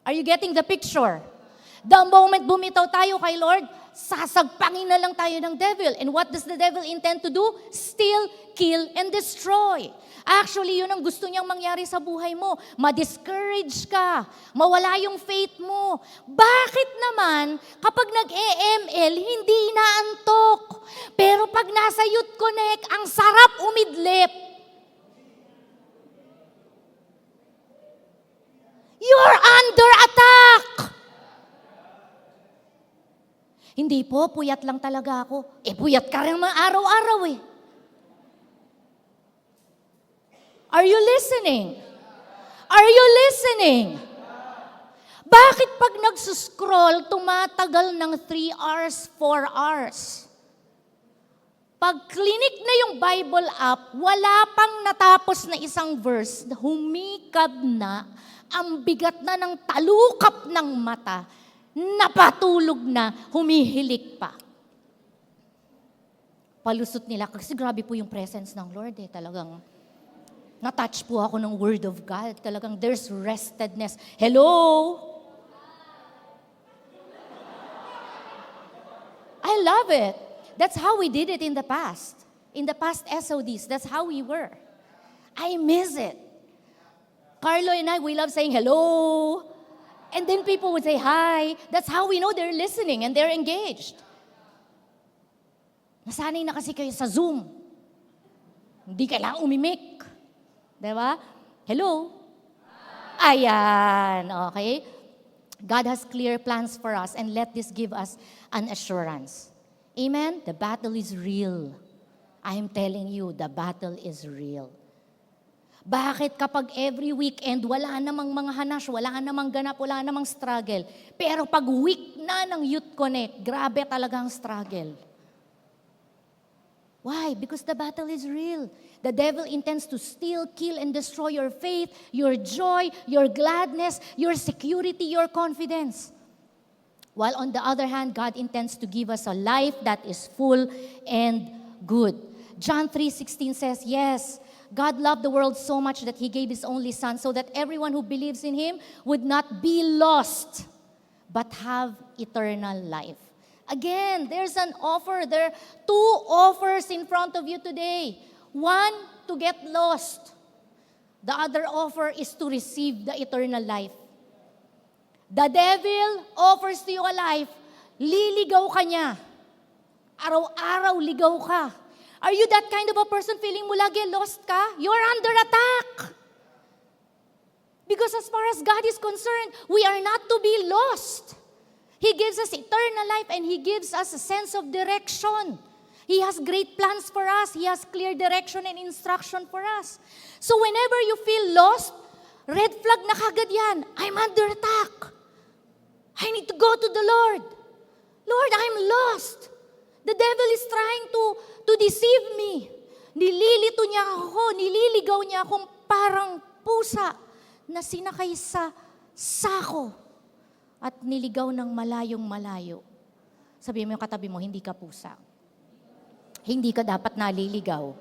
Are you getting the picture? The moment bumitaw tayo kay Lord, sasagpangin na lang tayo ng devil. And what does the devil intend to do? Steal, kill, and destroy. Actually, yun ang gusto niyang mangyari sa buhay mo. Ma-discourage ka, mawala yung faith mo. Bakit naman, kapag nag-EML, hindi inaantok? Pero pag nasa Youth Connect, ang sarap umidlip. You're under attack! Hindi po, puyat lang talaga ako. Puyat ka rin mga araw-araw eh. Are you listening? Are you listening? Bakit pag nagsuscroll, tumatagal ng 3 hours, 4 hours? Pag clinic na yung Bible app, wala pang natapos na isang verse, humikab na, ang bigat na ng talukap ng mata, napatulog na, humihilik pa. Palusot nila, kasi grabe po yung presence ng Lord eh, talagang na-touch po ako ng Word of God. Talagang there's restedness. Hello? I love it. That's how we did it in the past. In the past SODs, that's how we were. I miss it. Carlo and I, we love saying hello. And then people would say hi. That's how we know they're listening and they're engaged. Nasanay na kasi kayo sa Zoom. Hindi kailangan umimik. Diba? Hello? Ayan, okay? God has clear plans for us and let this give us an assurance. Amen? The battle is real. I am telling you, the battle is real. Bakit kapag every weekend, wala namang mga hanas, wala namang ganap, wala namang struggle. Pero pag week na ng Youth Connect, grabe talagang struggle. Why? Because the battle is real. The devil intends to steal, kill, and destroy your faith, your joy, your gladness, your security, your confidence. While on the other hand, God intends to give us a life that is full and good. John 3:16 says, yes, God loved the world so much that He gave His only Son so that everyone who believes in Him would not be lost, but have eternal life. Again, there's an offer. There are 2 offers in front of you today. One, to get lost. The other offer is to receive the eternal life. The devil offers to you a life, liligaw ka niya. Araw-araw ligaw ka. Are you that kind of a person feeling mo lagi lost ka? You're under attack. Because as far as God is concerned, we are not to be lost. He gives us eternal life and He gives us a sense of direction. He has great plans for us. He has clear direction and instruction for us. So whenever you feel lost, red flag na kagad yan. I'm under attack. I need to go to the Lord. Lord, I'm lost. The devil is trying to deceive me. Nililito niya ako, nililigaw niya akong parang pusa na sinakay sa sako at niligaw ng malayong malayo. Sabihin mo yung katabi mo, hindi ka pusa. Hindi ka dapat naliligaw.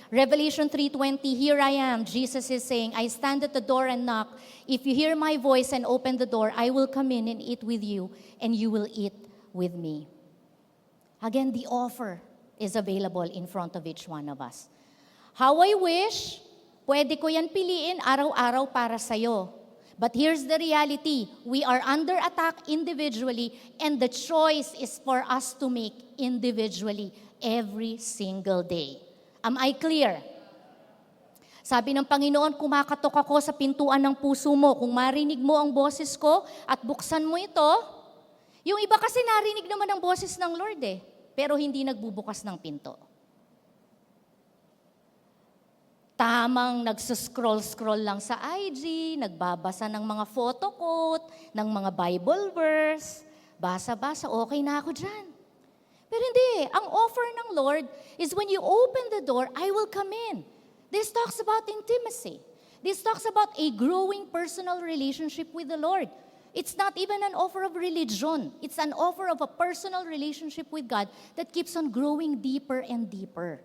Revelation 3:20, here I am. Jesus is saying, I stand at the door and knock. If you hear my voice and open the door, I will come in and eat with you, and you will eat with me. Again, the offer is available in front of each one of us. How I wish, pwede ko yan piliin araw-araw para sa'yo. But here's the reality. We are under attack individually, and the choice is for us to make individually every single day. Am I clear? Sabi ng Panginoon, kumakatok ako sa pintuan ng puso mo. Kung marinig mo ang boses ko at buksan mo ito, yung iba kasi narinig naman ang boses ng Lord pero hindi nagbubukas ng pinto. Tamang nagsuscroll-scroll lang sa IG, nagbabasa ng mga photo quote, ng mga Bible verse, basa-basa, okay na ako dyan. Pero hindi, ang offer ng Lord is when you open the door, I will come in. This talks about intimacy. This talks about a growing personal relationship with the Lord. It's not even an offer of religion. It's an offer of a personal relationship with God that keeps on growing deeper and deeper.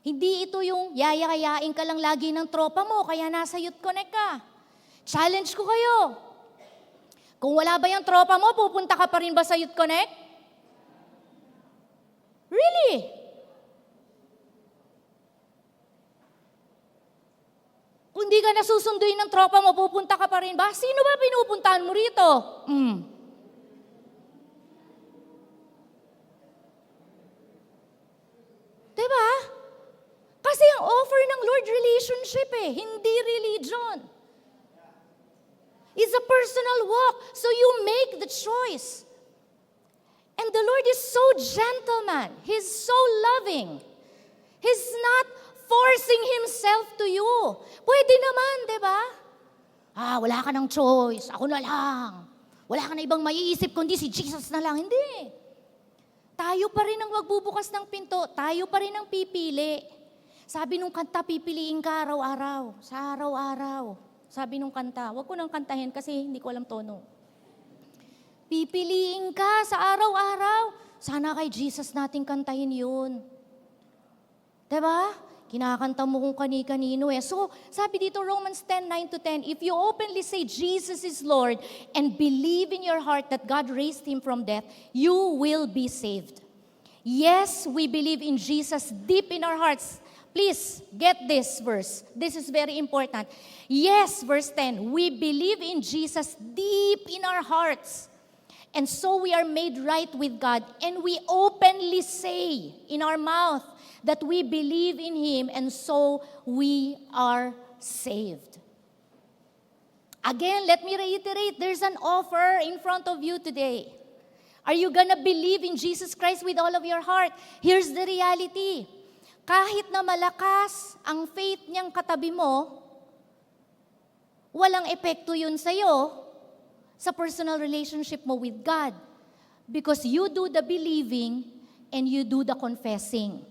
Hindi ito yung yaya-yayain ka lang lagi ng tropa mo, kaya nasa Youth Connect ka. Challenge ko kayo. Kung wala ba yung tropa mo, pupunta ka pa rin ba sa Youth Connect? Really? Kung di ka nasusunduin ng tropa mo, pupunta ka pa rin ba? Sino ba pinupuntahan mo rito? Diba? Kasi ang offer ng Lord, relationship hindi religion. It's a personal walk, so you make the choice. And the Lord is so gentleman. He's so loving. He's not forcing Himself to you. Pwede naman, di ba? Wala ka ng choice. Ako na lang. Wala ka na ibang maiisip kundi si Jesus na lang. Hindi. Tayo pa rin ang magbubukas ng pinto. Tayo pa rin ang pipili. Sabi nung kanta, pipiliin ka araw-araw. Sa araw-araw. Sabi nung kanta, wag ko nang kantahin kasi hindi ko alam tono. Pipiliin ka sa araw-araw. Sana kay Jesus natin kantahin yun. Diba? Kinakanta mo kung kani-kanino So, sabi dito Romans 10:9-10, if you openly say Jesus is Lord and believe in your heart that God raised Him from death, you will be saved. Yes, we believe in Jesus deep in our hearts. Please, get this verse. This is very important. Yes, verse 10, we believe in Jesus deep in our hearts. And so we are made right with God. And we openly say in our mouth that we believe in Him, and so we are saved. Again, let me reiterate, there's an offer in front of you today. Are you gonna believe in Jesus Christ with all of your heart? Here's the reality. Kahit na malakas ang faith niyang katabi mo, walang epekto yun sa'yo sa personal relationship mo with God. Because you do the believing and you do the confessing.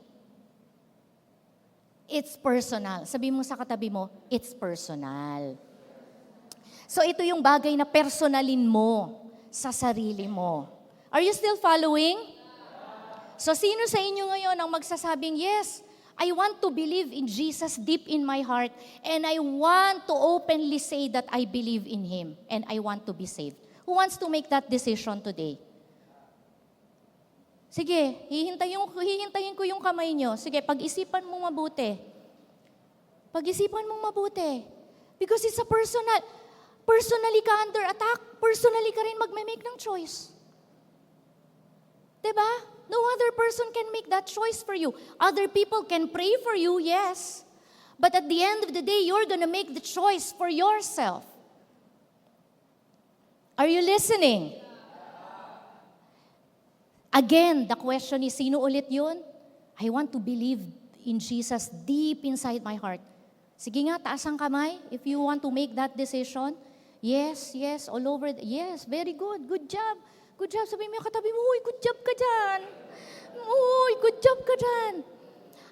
It's personal. Sabi mo sa katabi mo, it's personal. So ito yung bagay na personalin mo sa sarili mo. Are you still following? So sino sa inyo ngayon ang magsasabing, yes, I want to believe in Jesus deep in my heart and I want to openly say that I believe in Him and I want to be saved. Who wants to make that decision today? Sige, hihintayin ko yung kamay nyo. Sige, pag-isipan mo mabuti. Pag-isipan mo mabuti. Because it's a personal. Personally ka under attack. Personally ka rin magme-make ng choice. Diba? No other person can make that choice for you. Other people can pray for you, yes. But at the end of the day, you're gonna make the choice for yourself. Are you listening? Again, the question is, sino ulit yun? I want to believe in Jesus deep inside my heart. Sige nga, taas ang kamay if you want to make that decision. Yes, all over. Yes, very good. Good job. Good job. Sabihin mo yung katabi mo, uy, good job ka dyan. Uy, good job ka dyan.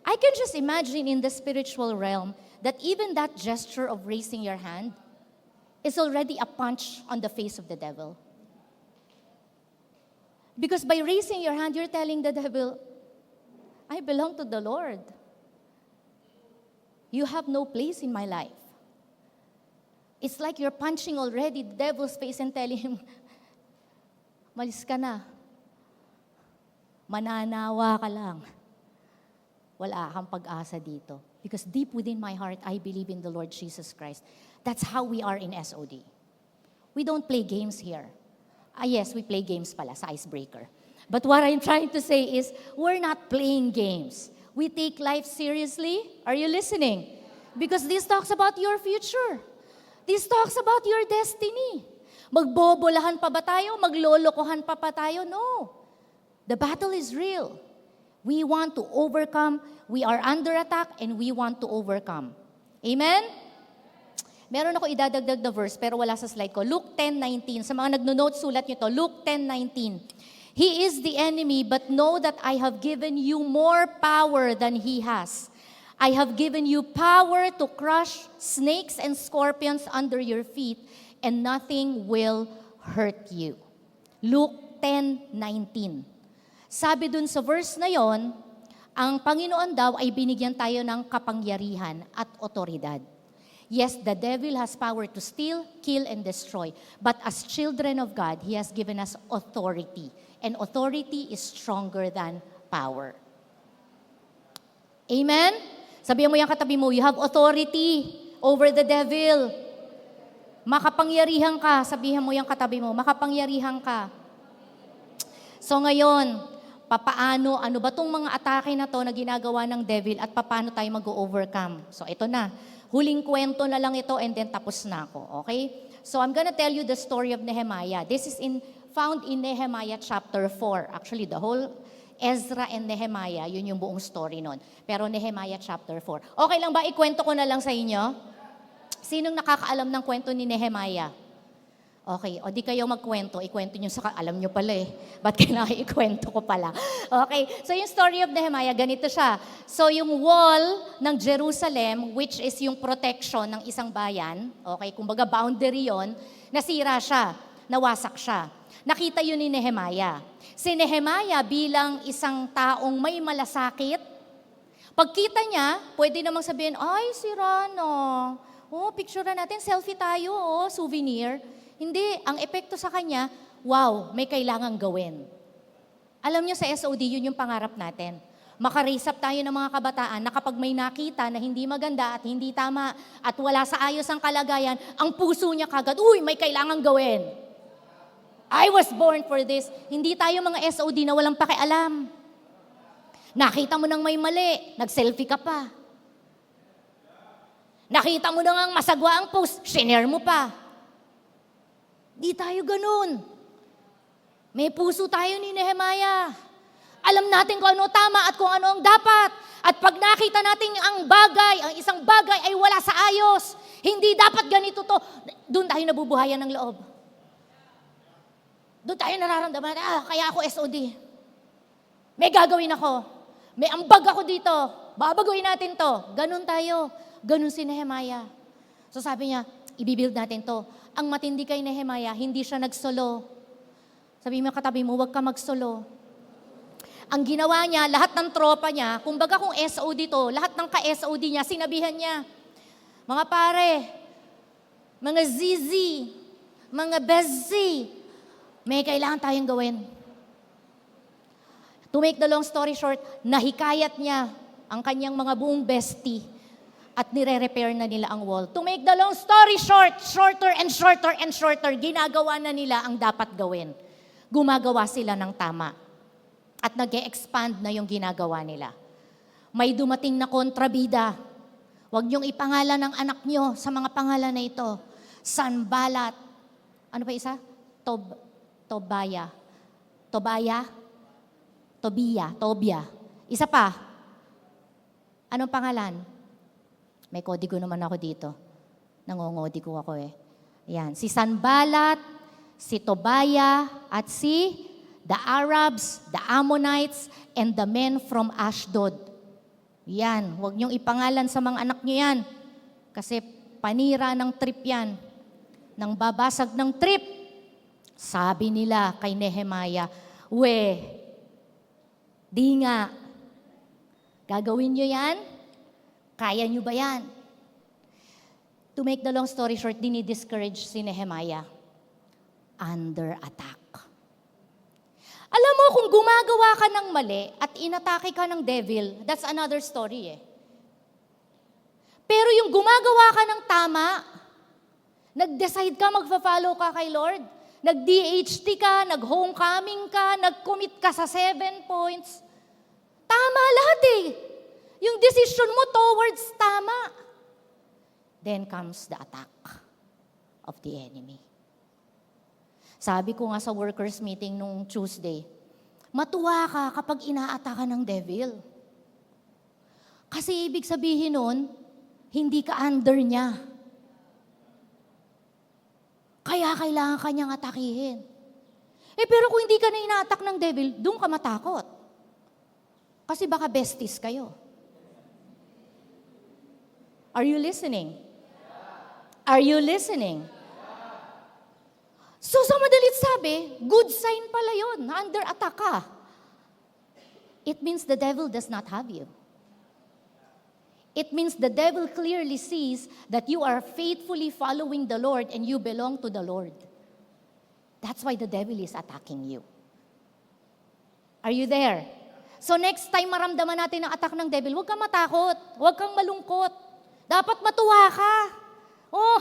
I can just imagine in the spiritual realm that even that gesture of raising your hand is already a punch on the face of the devil. Because by raising your hand, you're telling the devil, I belong to the Lord. You have no place in my life. It's like you're punching already the devil's face and telling him, malis ka na. Mananawa ka lang. Wala kang pag-asa dito. Because deep within my heart, I believe in the Lord Jesus Christ. That's how we are in SOD. We don't play games here. Yes, we play games pala sa icebreaker. But what I'm trying to say is, we're not playing games. We take life seriously. Are you listening? Because this talks about your future. This talks about your destiny. Magbobolahan pa ba tayo? Maglolokohan pa tayo? No. The battle is real. We want to overcome. We are under attack and we want to overcome. Amen? Meron ako idadagdag na verse pero wala sa slide ko. Luke 10:19. Sa mga nagno-note, sulat nyo to. Luke 10:19. He is the enemy, but know that I have given you more power than he has. I have given you power to crush snakes and scorpions under your feet, and nothing will hurt you. Luke 10:19. Sabi dun sa verse na yon, ang Panginoon daw ay binigyan tayo ng kapangyarihan at otoridad. Yes, the devil has power to steal, kill, and destroy. But as children of God, He has given us authority. And authority is stronger than power. Amen? Sabihan mo yung katabi mo, you have authority over the devil. Makapangyarihan ka. Sabihan mo yung katabi mo, makapangyarihan ka. So ngayon, ano ba tong mga atake na to na ginagawa ng devil at paano tayo mag-overcome? So ito na. Huling kwento na lang ito and then tapos na ako. Okay? So I'm gonna tell you the story of Nehemiah. This is found in Nehemiah chapter 4. Actually, the whole Ezra and Nehemiah, yun yung buong story nun. Pero Nehemiah chapter 4. Okay lang ba? Ikwento ko na lang sa inyo? Sinong nakakaalam ng kwento ni Nehemiah? Okay, o di kayo magkwento, ikwento nyo sa alam nyo pala eh. Ba't kailangan ikwento ko pala? Okay, so yung story of Nehemiah, ganito siya. So yung wall ng Jerusalem, which is yung protection ng isang bayan, okay, kumbaga boundary yon, nasira siya, nawasak siya. Nakita yun ni Nehemiah. Si Nehemiah bilang isang taong may malasakit, pagkita niya, pwede namang sabihin, ay, sira no. Oh, picture natin, selfie tayo, oh, souvenir. Hindi, ang epekto sa kanya, wow, may kailangang gawin. Alam niyo sa SOD, yun yung pangarap natin. Maka-raise up tayo ng mga kabataan na kapag may nakita na hindi maganda at hindi tama at wala sa ayos ang kalagayan, ang puso niya kagad, uy, may kailangang gawin. I was born for this. Hindi tayo mga SOD na walang pakialam. Nakita mo nang may mali, nag-selfie ka pa. Nakita mo nang masagwa ang post, shinare mo pa. Di tayo ganun. May puso tayo ni Nehemiah. Alam natin kung ano tama at kung ano ang dapat. At pag nakita natin ang isang bagay ay wala sa ayos, hindi dapat ganito to, doon tayo nabubuhayan ng loob. Doon tayo nararamdaman, kaya ako SOD. May gagawin ako. May ambag ako dito. Babaguhin natin to. Ganun tayo. Ganun si Nehemiah. So sabi niya, ibibuild natin to. Ang matindi kay Nehemiah, hindi siya nagsolo. Sabi mo katabi mo, huwag ka magsolo. Ang ginawa niya, lahat ng tropa niya, kumbaga kung SOD to, lahat ng ka-SOD niya, sinabihan niya, mga pare, mga ZZ, mga Bezzi, may kailangan tayong gawin. To make the long story short, nahikayat niya ang kanyang mga buong bestie at nire-repair na nila ang wall. To make the long story short, shorter and shorter and shorter, ginagawa na nila ang dapat gawin. Gumagawa sila ng tama. At nag-e-expand na yung ginagawa nila. May dumating na kontrabida. Huwag niyong ipangalan ng anak niyo sa mga pangalan na ito. Sanballat. Ano pa isa? Tobia. Isa pa. Anong pangalan? May kodigo naman ako dito. Nangongodigo ako eh. Yan. Si Sanballat, si Tobia, at si the Arabs, the Ammonites, and the men from Ashdod. Yan. Huwag niyong ipangalan sa mga anak niyo yan. Kasi panira ng trip yan. Nang babasag ng trip, sabi nila kay Nehemiah, di nga. Gagawin niyo yan? Kaya nyo ba yan? To make the long story short, dinidiscourage si Nehemiah. Under attack. Alam mo, kung gumagawa ka ng mali at inatake ka ng devil, that's another story eh. Pero yung gumagawa ka ng tama, nag-decide ka, magfa-follow ka kay Lord, nag-DHT ka, nag-homecoming ka, nag-commit ka sa 7 points, tama lahat eh. Yung decision mo towards tama. Then comes the attack of the enemy. Sabi ko nga sa workers meeting nung Tuesday, matuwa ka kapag inaataka ng devil. Kasi ibig sabihin nun, hindi ka under niya. Kaya kailangan ka niyang atakihin. Pero kung hindi ka na inaatak ng devil, doon ka matakot. Kasi baka besties kayo. Are you listening? Are you listening? So sa madalit sabi, good sign pala yun, na under attack ka. It means the devil does not have you. It means the devil clearly sees that you are faithfully following the Lord and you belong to the Lord. That's why the devil is attacking you. Are you there? So next time maramdaman natin ang attack ng devil, huwag kang matakot, huwag kang malungkot. Dapat matuwa ka. Oh,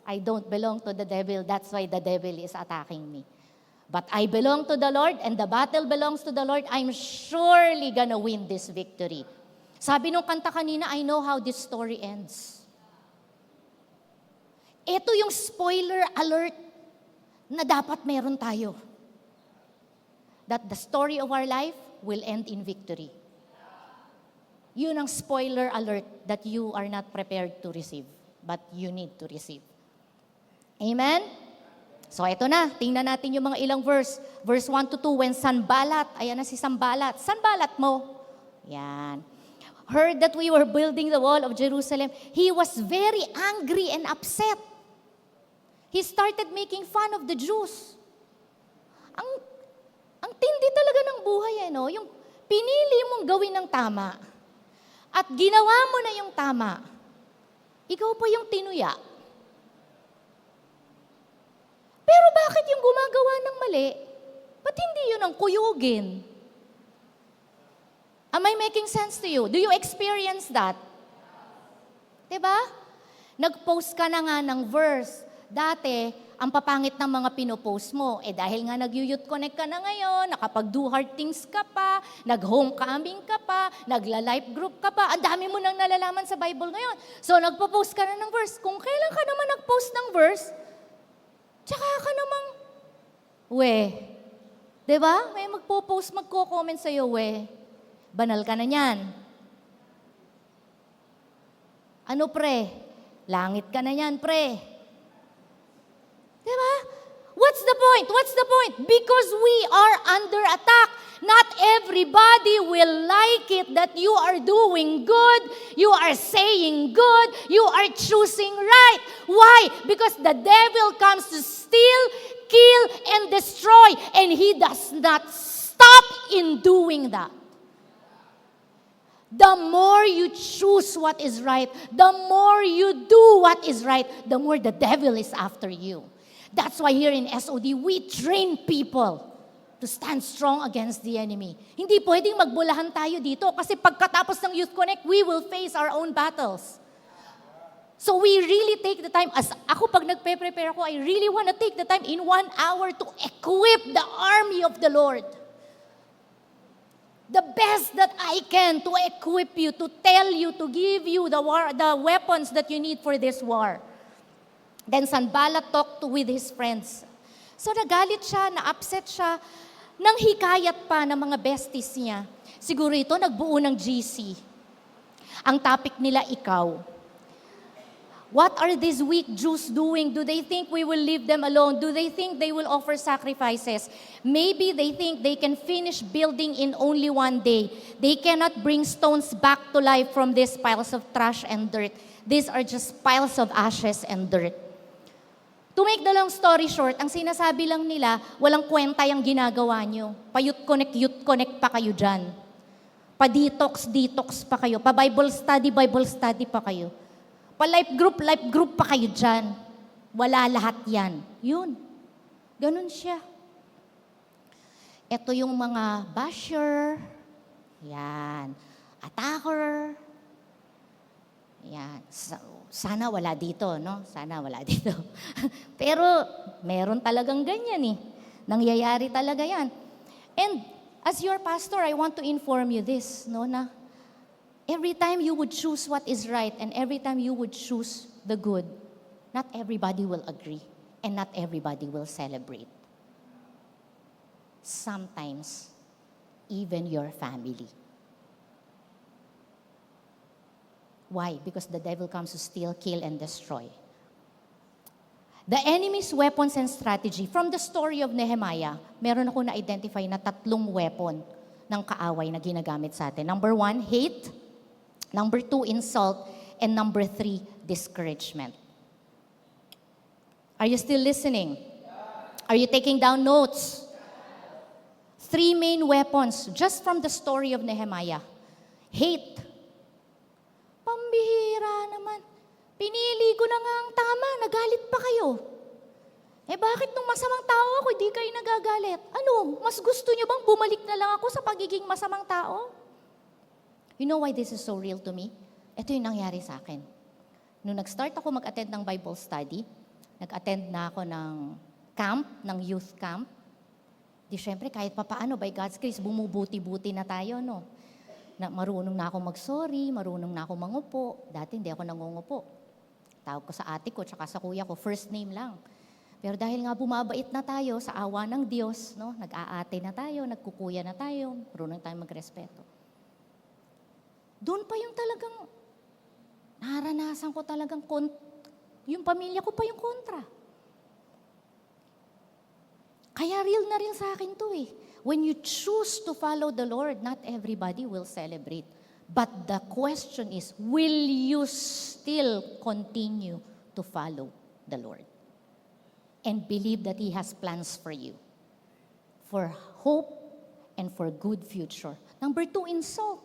I don't belong to the devil, that's why the devil is attacking me. But I belong to the Lord and the battle belongs to the Lord. I'm surely gonna win this victory. Sabi nung kanta kanina, I know how this story ends. Ito yung spoiler alert na dapat meron tayo. That the story of our life will end in victory. Yun ang spoiler alert that you are not prepared to receive, but you need to receive. Amen? So ito na, tingnan natin yung mga ilang verse. Verse 1 to 2, when Sanballat, ayan na si Sanballat. Sanballat mo. Yan. Heard that we were building the wall of Jerusalem, he was very angry and upset. He started making fun of the Jews. Ang tindi talaga ng buhay, no? Yung pinili mong gawin ng tama at ginawa mo na yung tama, ikaw pa yung tinuya. Pero bakit yung gumagawa ng mali, ba't hindi yun ang kuyugin? Am I making sense to you? Do you experience that? Diba? Nag-post ka na nga ng verse. Dati, ang papangit ng mga pinopost mo. Dahil nga nag-youth connect ka na ngayon, nakapag-do hard things ka pa, nag-homecoming ka pa, nagla-life group ka pa, ang dami mo nang nalalaman sa Bible ngayon. So, nagpo-post ka na ng verse. Kung kailan ka naman nag-post ng verse, tsaka ka namang, diba? May magpo-post, magko-comment sa'yo, banal ka na niyan. Ano, pre? Langit ka na yan, pre. Diba? What's the point? What's the point? Because we are under attack. Not everybody will like it that you are doing good, you are saying good, you are choosing right. Why? Because the devil comes to steal, kill, and destroy, and he does not stop in doing that. The more you choose what is right, the more you do what is right, the more the devil is after you. That's why here in SOD, we train people to stand strong against the enemy. Hindi pwedeng magbulahan tayo dito kasi pagkatapos ng Youth Connect, we will face our own battles. So we really take the time, as ako pag nagpe-prepare ako, I really want to take the time in 1 hour to equip the army of the Lord. The best that I can to equip you, to tell you, to give you the weapons that you need for this war. Then Sanballat talked with his friends. So nagalit siya, na-upset siya, nang hikayat pa ng mga besties niya. Siguro ito, nagbuo ng GC. Ang topic nila, ikaw. What are these weak Jews doing? Do they think we will leave them alone? Do they think they will offer sacrifices? Maybe they think they can finish building in only 1 day. They cannot bring stones back to life from these piles of trash and dirt. These are just piles of ashes and dirt. To make the long story short, ang sinasabi lang nila, walang kwenta yung ginagawa nyo. Pa-youth connect pa kayo dyan. Pa-detox pa kayo. Pa-Bible study pa kayo. Pa-life group pa kayo dyan. Wala lahat yan. Yun. Ganun siya. Ito yung mga basher. Yan. Attacker. Yan. Sana wala dito, no? Sana wala dito. Pero, meron talagang ganyan eh. Nangyayari talaga yan. And, as your pastor, I want to inform you this, no, na every time you would choose what is right and every time you would choose the good, not everybody will agree and not everybody will celebrate. Sometimes, even your family. Why? Because the devil comes to steal, kill, and destroy. The enemy's weapons and strategy. From the story of Nehemiah, meron ako na-identify na 3 weapon ng kaaway na ginagamit sa atin. Number 1, hate. Number 2, insult. And number 3, discouragement. Are you still listening? Are you taking down notes? 3 main weapons just from the story of Nehemiah. Hate. pambihira naman. Pinili ko na nga ang tama, nagalit pa kayo. Bakit nung masamang tao ako, di kayo nagagalit? Ano, mas gusto nyo bang bumalik na lang ako sa pagiging masamang tao? You know why this is so real to me? Ito yung nangyari sa akin. Nung nag-start ako mag-attend ng Bible study, nag-attend na ako ng camp, ng youth camp, di syempre kahit papaano, by God's grace, bumubuti-buti na tayo, no? Na marunong na ako mag-sorry, marunong na ako mangupo. Dati hindi ako nangungupo. Tawag ko sa ate ko, tsaka sa kuya ko, first name lang. Pero dahil nga bumabait na tayo sa awa ng Diyos, no? Nag-aate na tayo, nagkukuya na tayo, marunong tayo magrespeto. Doon pa yung talagang, naranasan ko talagang, yung pamilya ko pa yung kontra. Kaya real na rin sa akin to eh. When you choose to follow the Lord, not everybody will celebrate. But the question is, will you still continue to follow the Lord? And believe that He has plans for you. For hope and for good future. Number 2, insult.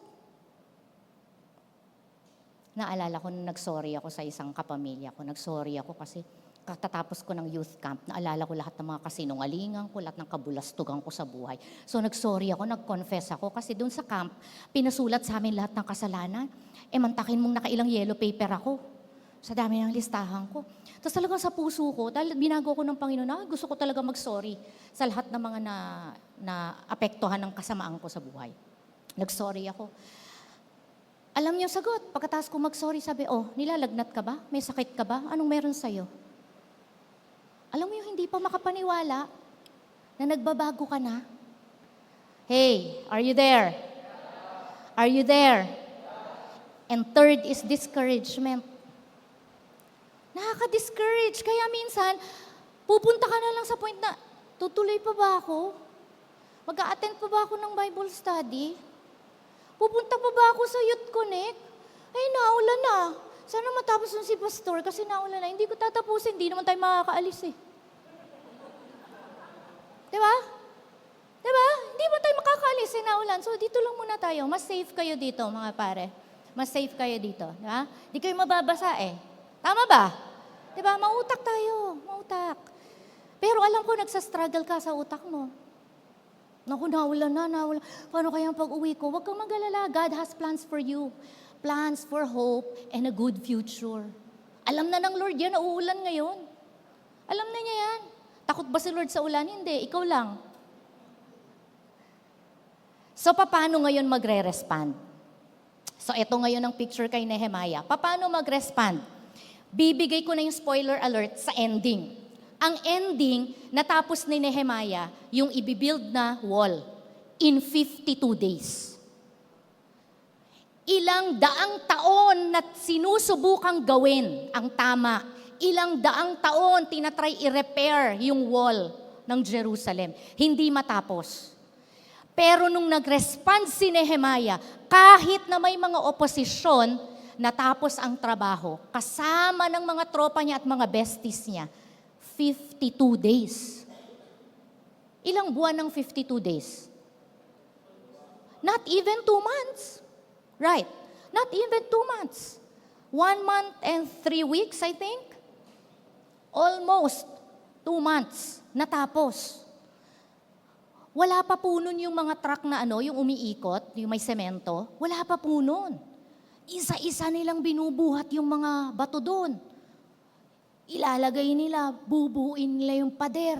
Naalala ko nung nag-sorry ako sa isang kapamilya ko. Nag-sorry ako kasi katatapos ko ng youth camp, naalala ko lahat ng mga kasinungalingan ko, lahat ng kabulastugan ko sa buhay. So nag-sorry ako, nag-confess ako kasi doon sa camp, pinasulat sa amin lahat ng kasalanan. Mantakin mong nakailang yellow paper ako. Sa dami ng listahan ko. Tapos talagang sa puso ko, dahil binago ko ng Panginoon, gusto ko talaga mag-sorry sa lahat ng mga na apektuhan ng kasamaan ko sa buhay. Nag-sorry ako. Alam niyo sagot, pagkatapos ko mag-sorry, sabi, nilalagnat ka ba? May sakit ka ba? Anong meron sa'yo? Alam mo yung hindi pa makapaniwala na nagbabago ka na? Hey, are you there? Are you there? And third is discouragement. Nakaka-discourage. Kaya minsan, pupunta ka na lang sa point na, tutuloy pa ba ako? Mag-a-attend pa ba ako ng Bible study? Pupunta pa ba ako sa Youth Connect? Naulan na. Sana matapos nun si Pastor kasi naulan na. Hindi ko tatapusin, hindi naman tayo makakaalis eh. Diba? Diba? Hindi ba tayo makakaalis eh, naulan. So dito lang muna tayo. Mas safe kayo dito, mga pare. Mas safe kayo dito. Diba? Di kayo mababasa eh. Tama ba? Diba? Mautak tayo. Mautak. Pero alam ko, nagsastruggle ka sa utak mo. Naku, naulan na. Paano kaya ang pag-uwi ko? Huwag kang mag-alala. God has plans for you. Plans for hope and a good future. Alam na ng Lord yan, nauulan ngayon. Alam na niya yan. Takot ba si Lord sa ulan? Hindi, ikaw lang. So, paano ngayon magre-respond? So, ito ngayon ang picture kay Nehemiah. Paano mag-respond? Bibigay ko na yung spoiler alert sa ending. Ang ending, natapos ni Nehemiah yung ibibuild na wall in 52 days. Ilang daang taon na sinusubukang gawin ang tama. Ilang daang taon tinatry i-repair yung wall ng Jerusalem. Hindi matapos. Pero nung nag-respond si Nehemiah, kahit na may mga oposisyon, natapos ang trabaho, kasama ng mga tropa niya at mga besties niya, 52 days. Ilang buwan ng 52 days? Not even 2 months. Right. Not even 2 months. 1 month and 3 weeks, I think. Almost 2 months. Natapos. Wala pa po nun yung mga truck na yung umiikot, yung may semento. Wala pa po nun. Isa-isa nilang binubuhat yung mga bato doon. Ilalagay nila, bubuuin nila yung pader.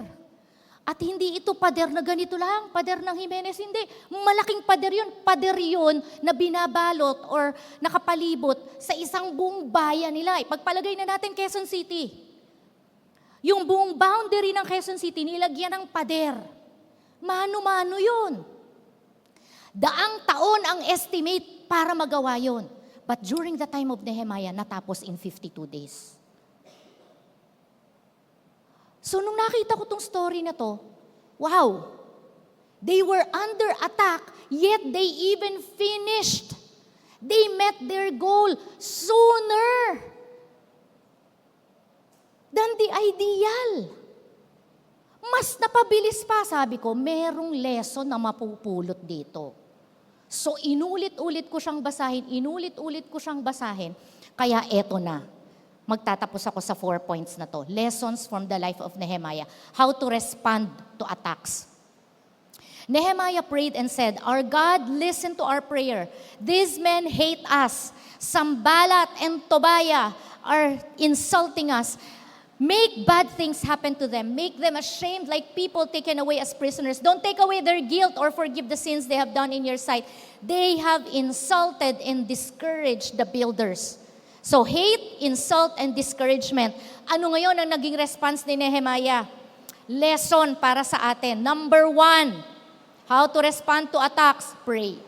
At hindi ito pader na ganito lang, pader ng Jimenez, hindi. Malaking pader yun. Pader yun na binabalot or nakapalibot sa isang buong bayan nila. Ipagpalagay na natin Quezon City. Yung buong boundary ng Quezon City, nilagyan ng pader. Mano-mano yun. Daang taon ang estimate para magawa yun. But during the time of Nehemiah, natapos in 52 days. So nung nakita ko tong story na to, wow! They were under attack, yet they even finished. They met their goal sooner than the ideal. Mas napabilis pa, sabi ko, merong lesson na mapupulot dito. So inulit-ulit ko siyang basahin, Kaya eto na. Magtatapos ako sa 4 points na to. Lessons from the life of Nehemiah. How to respond to attacks. Nehemiah prayed and said, "Our God, listen to our prayer. These men hate us. Sanballat and Tobiah are insulting us. Make bad things happen to them. Make them ashamed like people taken away as prisoners. Don't take away their guilt or forgive the sins they have done in your sight. They have insulted and discouraged the builders." So hate, insult, and discouragement. Ano ngayon ang naging response ni Nehemiah? Lesson para sa atin. Number 1, how to respond to attacks? Pray.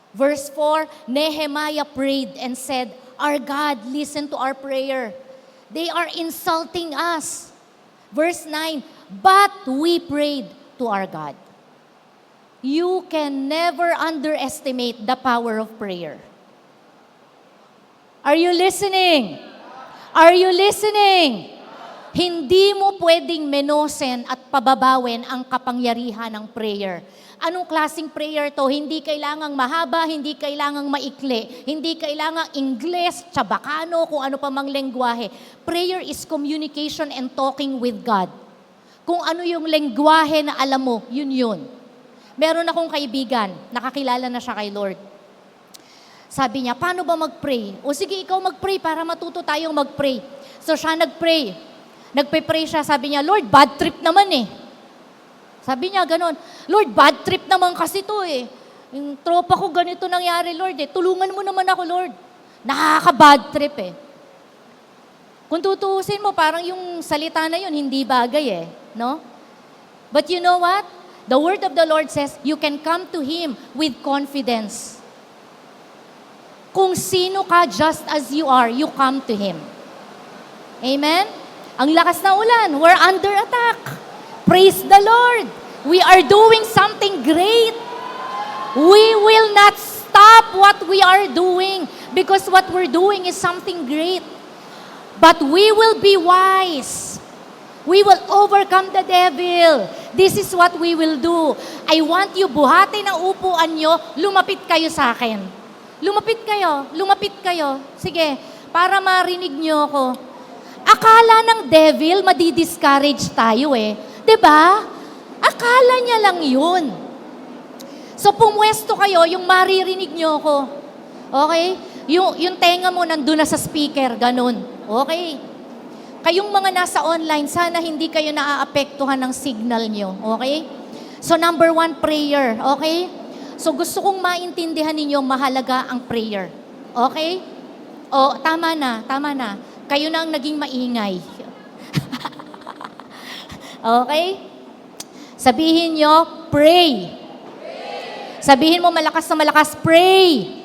Verse 4, Nehemiah prayed and said, "Our God, listen to our prayer. They are insulting us." Verse 9, "But we prayed to our God." You can never underestimate the power of prayer. Are you listening? Are you listening? Hindi mo pwedeng menosen at pababawin ang kapangyarihan ng prayer. Anong klaseng prayer to? Hindi kailangang mahaba, hindi kailangang maikli, hindi kailangang Ingles, Chabacano, kung ano pa mang lengguwahe. Prayer is communication and talking with God. Kung ano yung lengguwahe na alam mo, yun. Meron akong kaibigan, nakakilala na siya kay Lord. Sabi niya, paano ba mag-pray? O sige, ikaw mag-pray para matuto tayong mag-pray. So siya nag-pray. Nagpe-pray siya, sabi niya, "Lord, bad trip naman eh." Sabi niya ganun, "Lord, bad trip naman kasi to eh. Yung tropa ko ganito nangyari, Lord eh. Tulungan mo naman ako, Lord." Nakaka-bad trip eh. Kung tutuusin mo, parang yung salita na yun, hindi bagay eh. No? But you know what? The word of the Lord says, you can come to Him with confidence. Kung sino ka, just as you are, you come to Him. Amen? Ang lakas na ulan, we're under attack. Praise the Lord. We are doing something great. We will not stop what we are doing because what we're doing is something great. But we will be wise. We will overcome the devil. This is what we will do. I want you, buhatin ang upuan nyo, lumapit kayo sa akin. Lumapit kayo. Sige, para marinig nyo ako. Akala ng devil, madi-discourage tayo eh. 'Di ba? Akala niya lang yun. So pumwesto kayo, yung maririnig nyo ako. Okay? Yung tenga mo nandun na sa speaker, ganun. Okay? Kayong mga nasa online, sana hindi kayo naaapektuhan ng signal nyo. Okay? So number 1, prayer. Okay? So gusto kong maintindihan ninyo, mahalaga ang prayer. Okay? O, tama na. Kayo na ang naging maingay. Okay? Sabihin nyo, pray. Sabihin mo malakas na malakas, pray.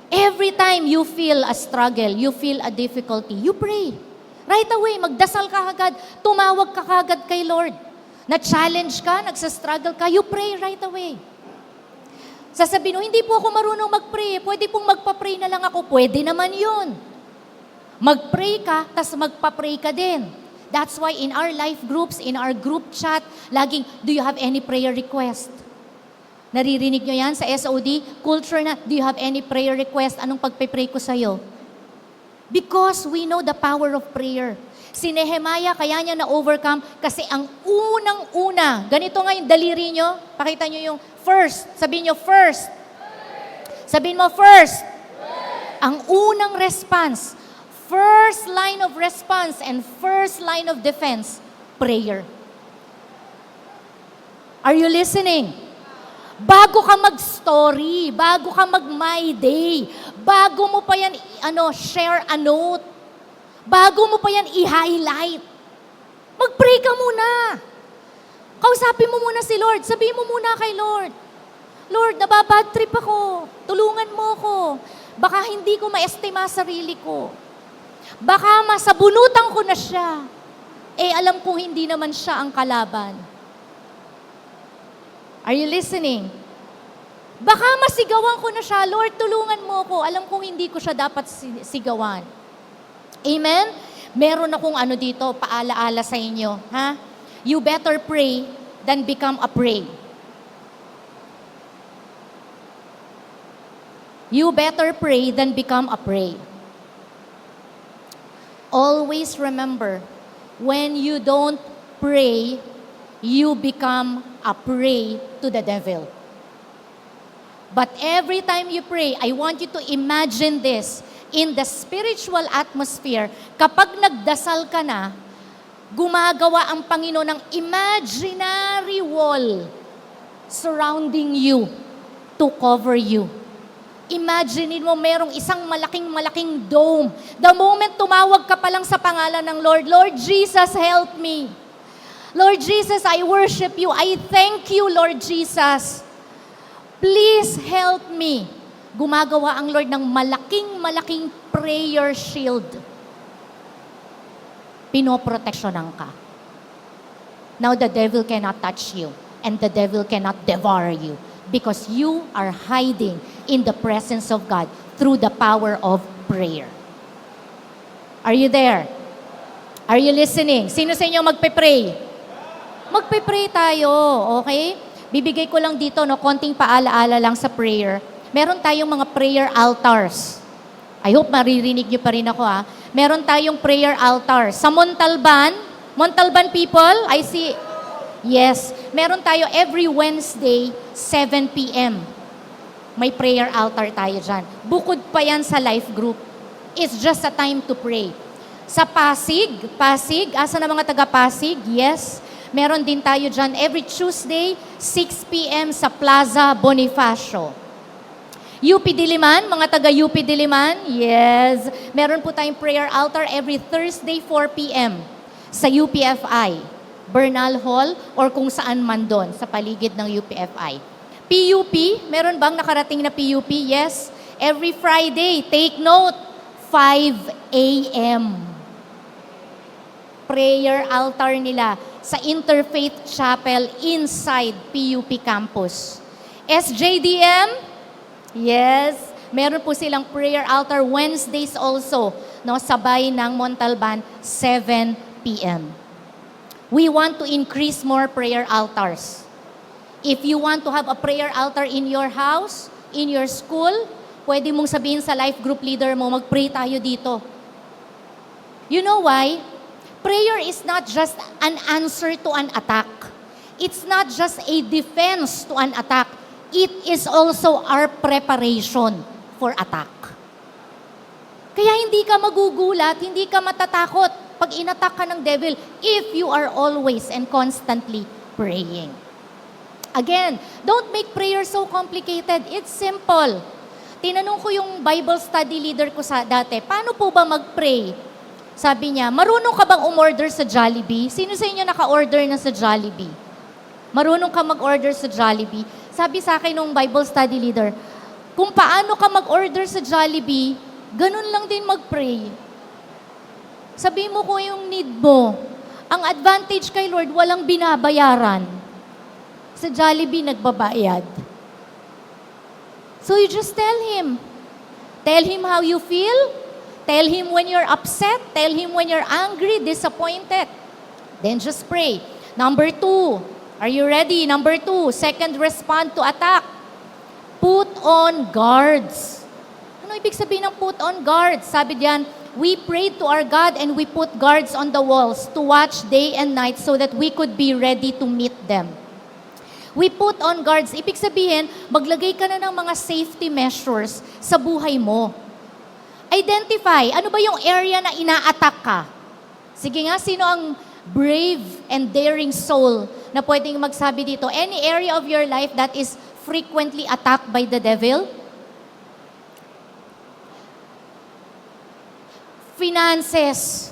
Every time you feel a struggle, you feel a difficulty, you pray. Right away, magdasal ka agad, tumawag ka agad kay Lord. Na-challenge ka, nagsastruggle ka, you pray right away. Sasabihin mo, hindi po ako marunong mag-pray, pwede pong magpa-pray na lang ako, pwede naman yun. Mag-pray ka, tas magpa-pray ka din. That's why in our life groups, in our group chat, laging, do you have any prayer request? Naririnig nyo yan sa SOD? Culture na, do you have any prayer request? Anong pagpe-pray ko sa'yo? Because we know the power of prayer. Si Nehemiah, kaya niya na-overcome kasi ang unang-una, ganito nga yung daliri nyo, pakita nyo yung first. Sabihin nyo, first. Sabihin mo, first. Ang unang response, first line of response and first line of defense, prayer. Are you listening? Bago ka mag-story, bago ka mag-my day, bago mo pa yan share a note, bago mo pa yan i-highlight, mag-pray ka muna. Kausapin mo muna si Lord. Sabihin mo muna kay Lord, Lord, nababad trip ako. Tulungan mo ako. Baka hindi ko ma-estima sarili ko. Baka masabunutan ko na siya. Alam kong hindi naman siya ang kalaban. Are you listening? Baka masigawan ko na siya, Lord, tulungan mo ako. Alam kong hindi ko siya dapat sigawan. Amen? Meron akong dito, paalaala sa inyo. Ha? You better pray than become a prey. You better pray than become a prey. Always remember, when you don't pray, you become a prey to the devil. But every time you pray, I want you to imagine this. In the spiritual atmosphere, kapag nagdasal ka na, gumagawa ang Panginoon ng imaginary wall surrounding you to cover you. Imaginein mo merong isang malaking dome. The moment tumawag ka pa lang sa pangalan ng Lord, Lord Jesus, help me. Lord Jesus, I worship you. I thank you, Lord Jesus. Please help me. Gumagawa ang Lord ng malaking prayer shield. Pinoproteksyonan ka. Now the devil cannot touch you and the devil cannot devour you because you are hiding in the presence of God through the power of prayer. Are you there? Are you listening? Sino sa inyo magpe-pray? Magpe-pray tayo, okay? Bibigay ko lang dito, konting paalaala lang sa prayer. Meron tayong mga prayer altars. I hope maririnig niyo pa rin ako Meron tayong prayer altar. Sa Montalban people, I see. Yes, meron tayo every Wednesday, 7 p.m. May prayer altar tayo dyan. Bukod pa yan sa life group. It's just a time to pray. Sa Pasig, asa na mga taga Pasig? Yes, meron din tayo dyan every Tuesday, 6 p.m. sa Plaza Bonifacio. UP Diliman, mga taga UP Diliman, yes. Meron po tayong prayer altar every Thursday, 4 p.m. sa UPFI, Bernal Hall, or kung saan man doon, sa paligid ng UPFI. PUP, meron bang nakarating na PUP? Yes. Every Friday, take note, 5 a.m. Prayer altar nila sa Interfaith Chapel inside PUP campus. SJDM, yes, meron po silang prayer altar Wednesdays also, sabay ng Montalban, 7 p.m. We want to increase more prayer altars. If you want to have a prayer altar in your house, in your school, pwede mong sabihin sa life group leader mo, mag-pray tayo dito. You know why? Prayer is not just an answer to an attack. It's not just a defense to an attack. It is also our preparation for attack. Kaya hindi ka magugulat, hindi ka matatakot pag inattack ka ng devil if you are always and constantly praying. Again, don't make prayer so complicated. It's simple. Tinanong ko yung Bible study leader ko dati, paano po ba mag-pray? Sabi niya, marunong ka bang umorder sa Jollibee? Sino sa inyo naka-order na sa Jollibee? Marunong ka mag-order sa Jollibee? Sabi sa akin nung Bible study leader, kung paano ka mag-order sa Jollibee, ganun lang din mag-pray. Sabi mo ko yung need mo. Ang advantage kay Lord, walang binabayaran. Sa Jollibee, nagbabayad. So you just tell Him. Tell Him how you feel. Tell Him when you're upset. Tell Him when you're angry, disappointed. Then just pray. Number 2. Are you ready? Number 2. Second, respond to attack. Put on guards. Ano ibig sabihin ng put on guards? Sabi diyan, we prayed to our God and we put guards on the walls to watch day and night so that we could be ready to meet them. We put on guards. Ibig sabihin, maglagay ka na ng mga safety measures sa buhay mo. Identify, ano ba yung area na ina-attack ka? Sige nga, sino ang brave and daring soul na pwedeng magsabi dito? Any area of your life that is frequently attacked by the devil? Finances.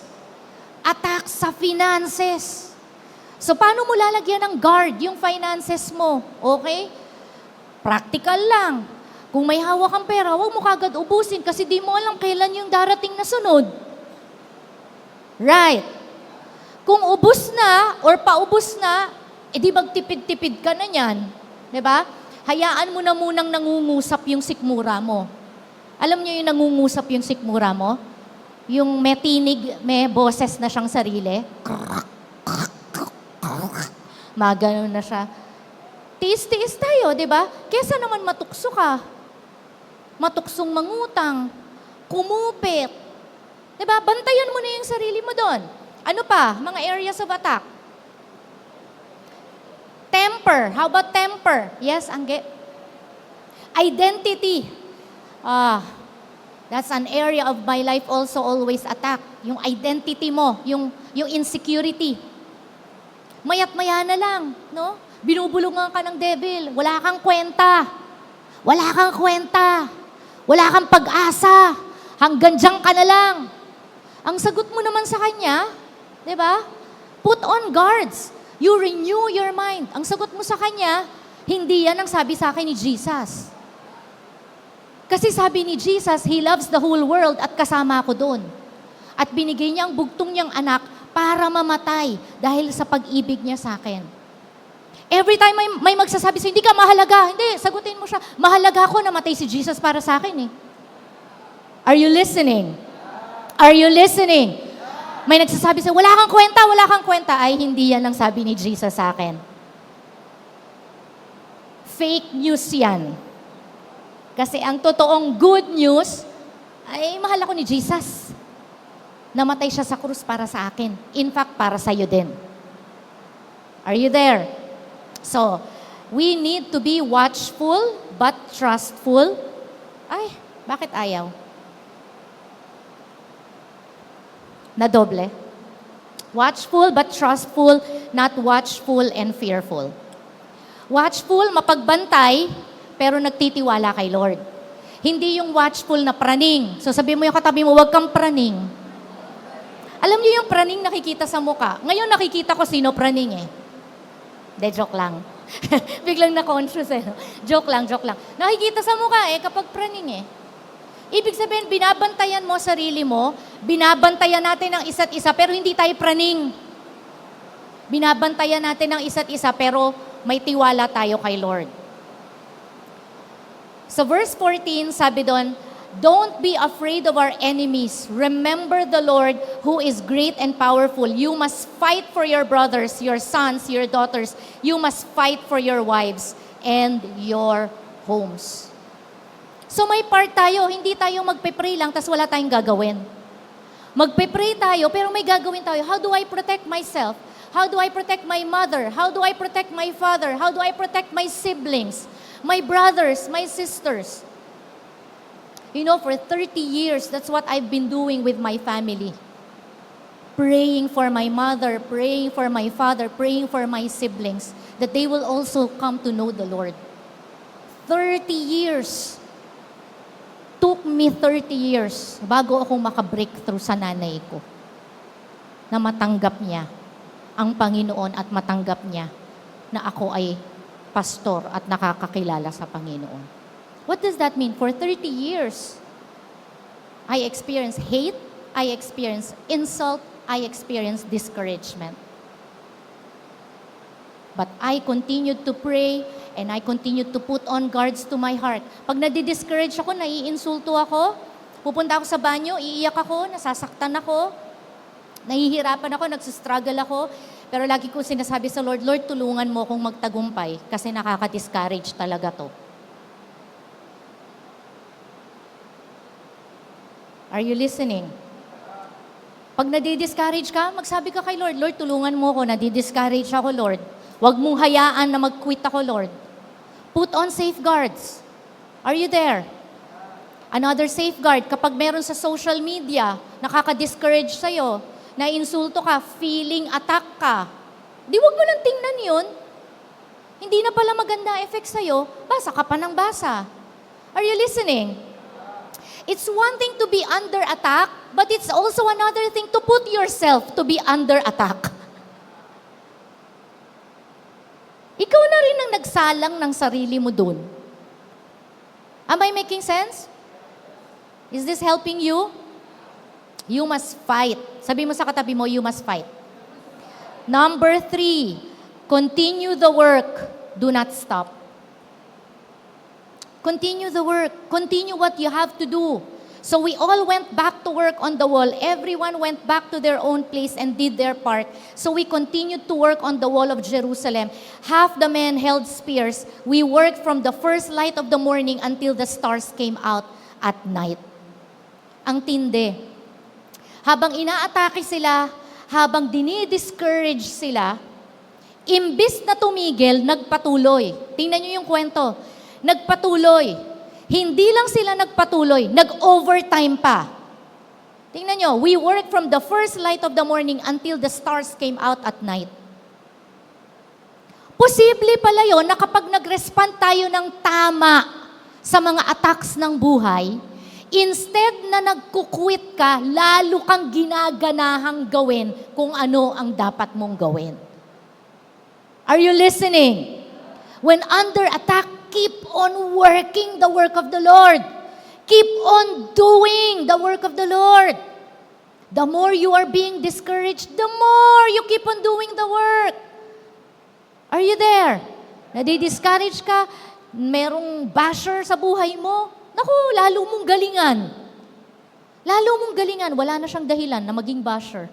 Attack sa finances. So, paano mo lalagyan ng guard yung finances mo? Okay? Practical lang. Kung may hawak kang pera, huwag mo kagad ubusin kasi di mo alam kailan yung darating na sunod. Right. Kung ubus na or paubos na, edi magtipid-tipid ka na yan. Diba? Hayaan mo na munang nangungusap yung sikmura mo. Alam niyo yung nangungusap yung sikmura mo? Yung may tinig, may boses na siyang sarili. Magano na siya. Tiis-tiis tayo, di ba? Kesa naman matukso ka. matuksong mangutang, kumupit. Diba? Bantayan mo na yung sarili mo doon. Ano pa? Mga areas of attack. Temper. How about temper? Yes, Angge? Identity. That's an area of my life also always attack. Yung identity mo, yung insecurity. Mayat-maya na lang, no? Binubulungan ka ng devil. Wala kang kwenta. Wala kang kwenta. Wala kang pag-asa. Hanggang dyan ka na lang. Ang sagot mo naman sa kanya, di ba? Put on guards. You renew your mind. Ang sagot mo sa kanya, hindi yan ang sabi sa akin ni Jesus. Kasi sabi ni Jesus, He loves the whole world at kasama ako doon. At binigay niya ang bugtong niyang anak para mamatay dahil sa pag-ibig niya sa akin. Every time may magsasabi sa'yo, hindi ka mahalaga. Hindi, sagutin mo siya. Mahalaga ako na matay si Jesus para sa akin eh. Are you listening? Are you listening? May nagsasabi sa'yo, wala kang kwenta, wala kang kwenta. Ay, hindi yan ang sabi ni Jesus sa akin. Fake news yan. Kasi ang totoong good news, ay mahal ako ni Jesus. Namatay siya sa krus para sa akin. In fact, para sa'yo din. Are you there? So, we need to be watchful but trustful. Ay, bakit ayaw? Na doble. Watchful but trustful, not watchful and fearful. Watchful, mapagbantay, pero nagtitiwala kay Lord. Hindi yung watchful na praning. So sabi mo yung katabi mo, huwag kang praning. Alam niyo yung praning nakikita sa muka. Ngayon nakikita ko sino praning eh. De, joke lang. Biglang na-conscious eh. Joke lang. Nakikita sa muka eh kapag praning eh. Ibig sabihin, binabantayan mo sarili mo, binabantayan natin ang isa't isa, pero hindi tayo praning. Binabantayan natin ang isa't isa, pero may tiwala tayo kay Lord. So verse 14, sabi doon, don't be afraid of our enemies. Remember the Lord who is great and powerful. You must fight for your brothers, your sons, your daughters. You must fight for your wives and your homes. So may part tayo, hindi tayo magpe-pray lang, tas wala tayong gagawin. Magpe-pray tayo, pero may gagawin tayo. How do I protect myself? How do I protect my mother? How do I protect my father? How do I protect my siblings? My brothers, my sisters? You know, for 30 years, that's what I've been doing with my family. Praying for my mother, praying for my father, praying for my siblings, that they will also come to know the Lord. 30 years. Took me 30 years bago ako makabreakthrough sa nanay ko. Na matanggap niya ang Panginoon at matanggap niya na ako ay pastor at nakakakilala sa Panginoon. What does that mean? For 30 years, I experienced hate, I experienced insult, I experienced discouragement. But I continued to pray and I continued to put on guards to my heart. Pag nadi-discourage ako, naiinsulto ako, pupunta ako sa banyo, iiyak ako, nasasaktan ako, nahihirapan ako, nagsustruggle ako, pero lagi ko sinasabi sa Lord, Lord, tulungan mo akong magtagumpay kasi nakaka-discourage talaga to. Are you listening? Pag nadi-discourage ka, magsabi ka kay Lord, Lord, tulungan mo ako, nadi-discourage ako, Lord. Huwag mong hayaan na mag-quit ako, Lord. Put on safeguards. Are you there? Another safeguard, kapag meron sa social media, nakaka-discourage sa'yo, na-insulto ka, feeling attack ka, di wag mo lang tingnan yun. Hindi na pala maganda effect sa'yo, basa ka pa ng basa. Are you listening? It's one thing to be under attack, but it's also another thing to put yourself to be under attack. Ikaw na rin ang nagsalang ng sarili mo dun. Am I making sense? Is this helping you? You must fight. Sabi mo sa katabi mo, you must fight. Number 3, continue the work. Do not stop. Continue the work. Continue what you have to do. So we all went back to work on the wall. Everyone went back to their own place and did their part. So we continued to work on the wall of Jerusalem. Half the men held spears. We worked from the first light of the morning until the stars came out at night. Ang tindi. Habang inaatake sila, habang dinidiscourage sila, imbis na tumigil, nagpatuloy. Tingnan niyo yung kwento. Nagpatuloy. Hindi lang sila nagpatuloy, nag-overtime pa. Tingnan nyo, we worked from the first light of the morning until the stars came out at night. Posible pala yun na kapag nag-respond tayo ng tama sa mga attacks ng buhay, instead na nagkukwit ka, lalo kang ginaganahang gawin kung ano ang dapat mong gawin. Are you listening? When under attack, keep on working the work of the Lord. Keep on doing the work of the Lord. The more you are being discouraged, the more you keep on doing the work. Are you there? Nadi-discourage ka, merong basher sa buhay mo, naku, lalo mong galingan. Lalo mong galingan, wala na siyang dahilan na maging basher.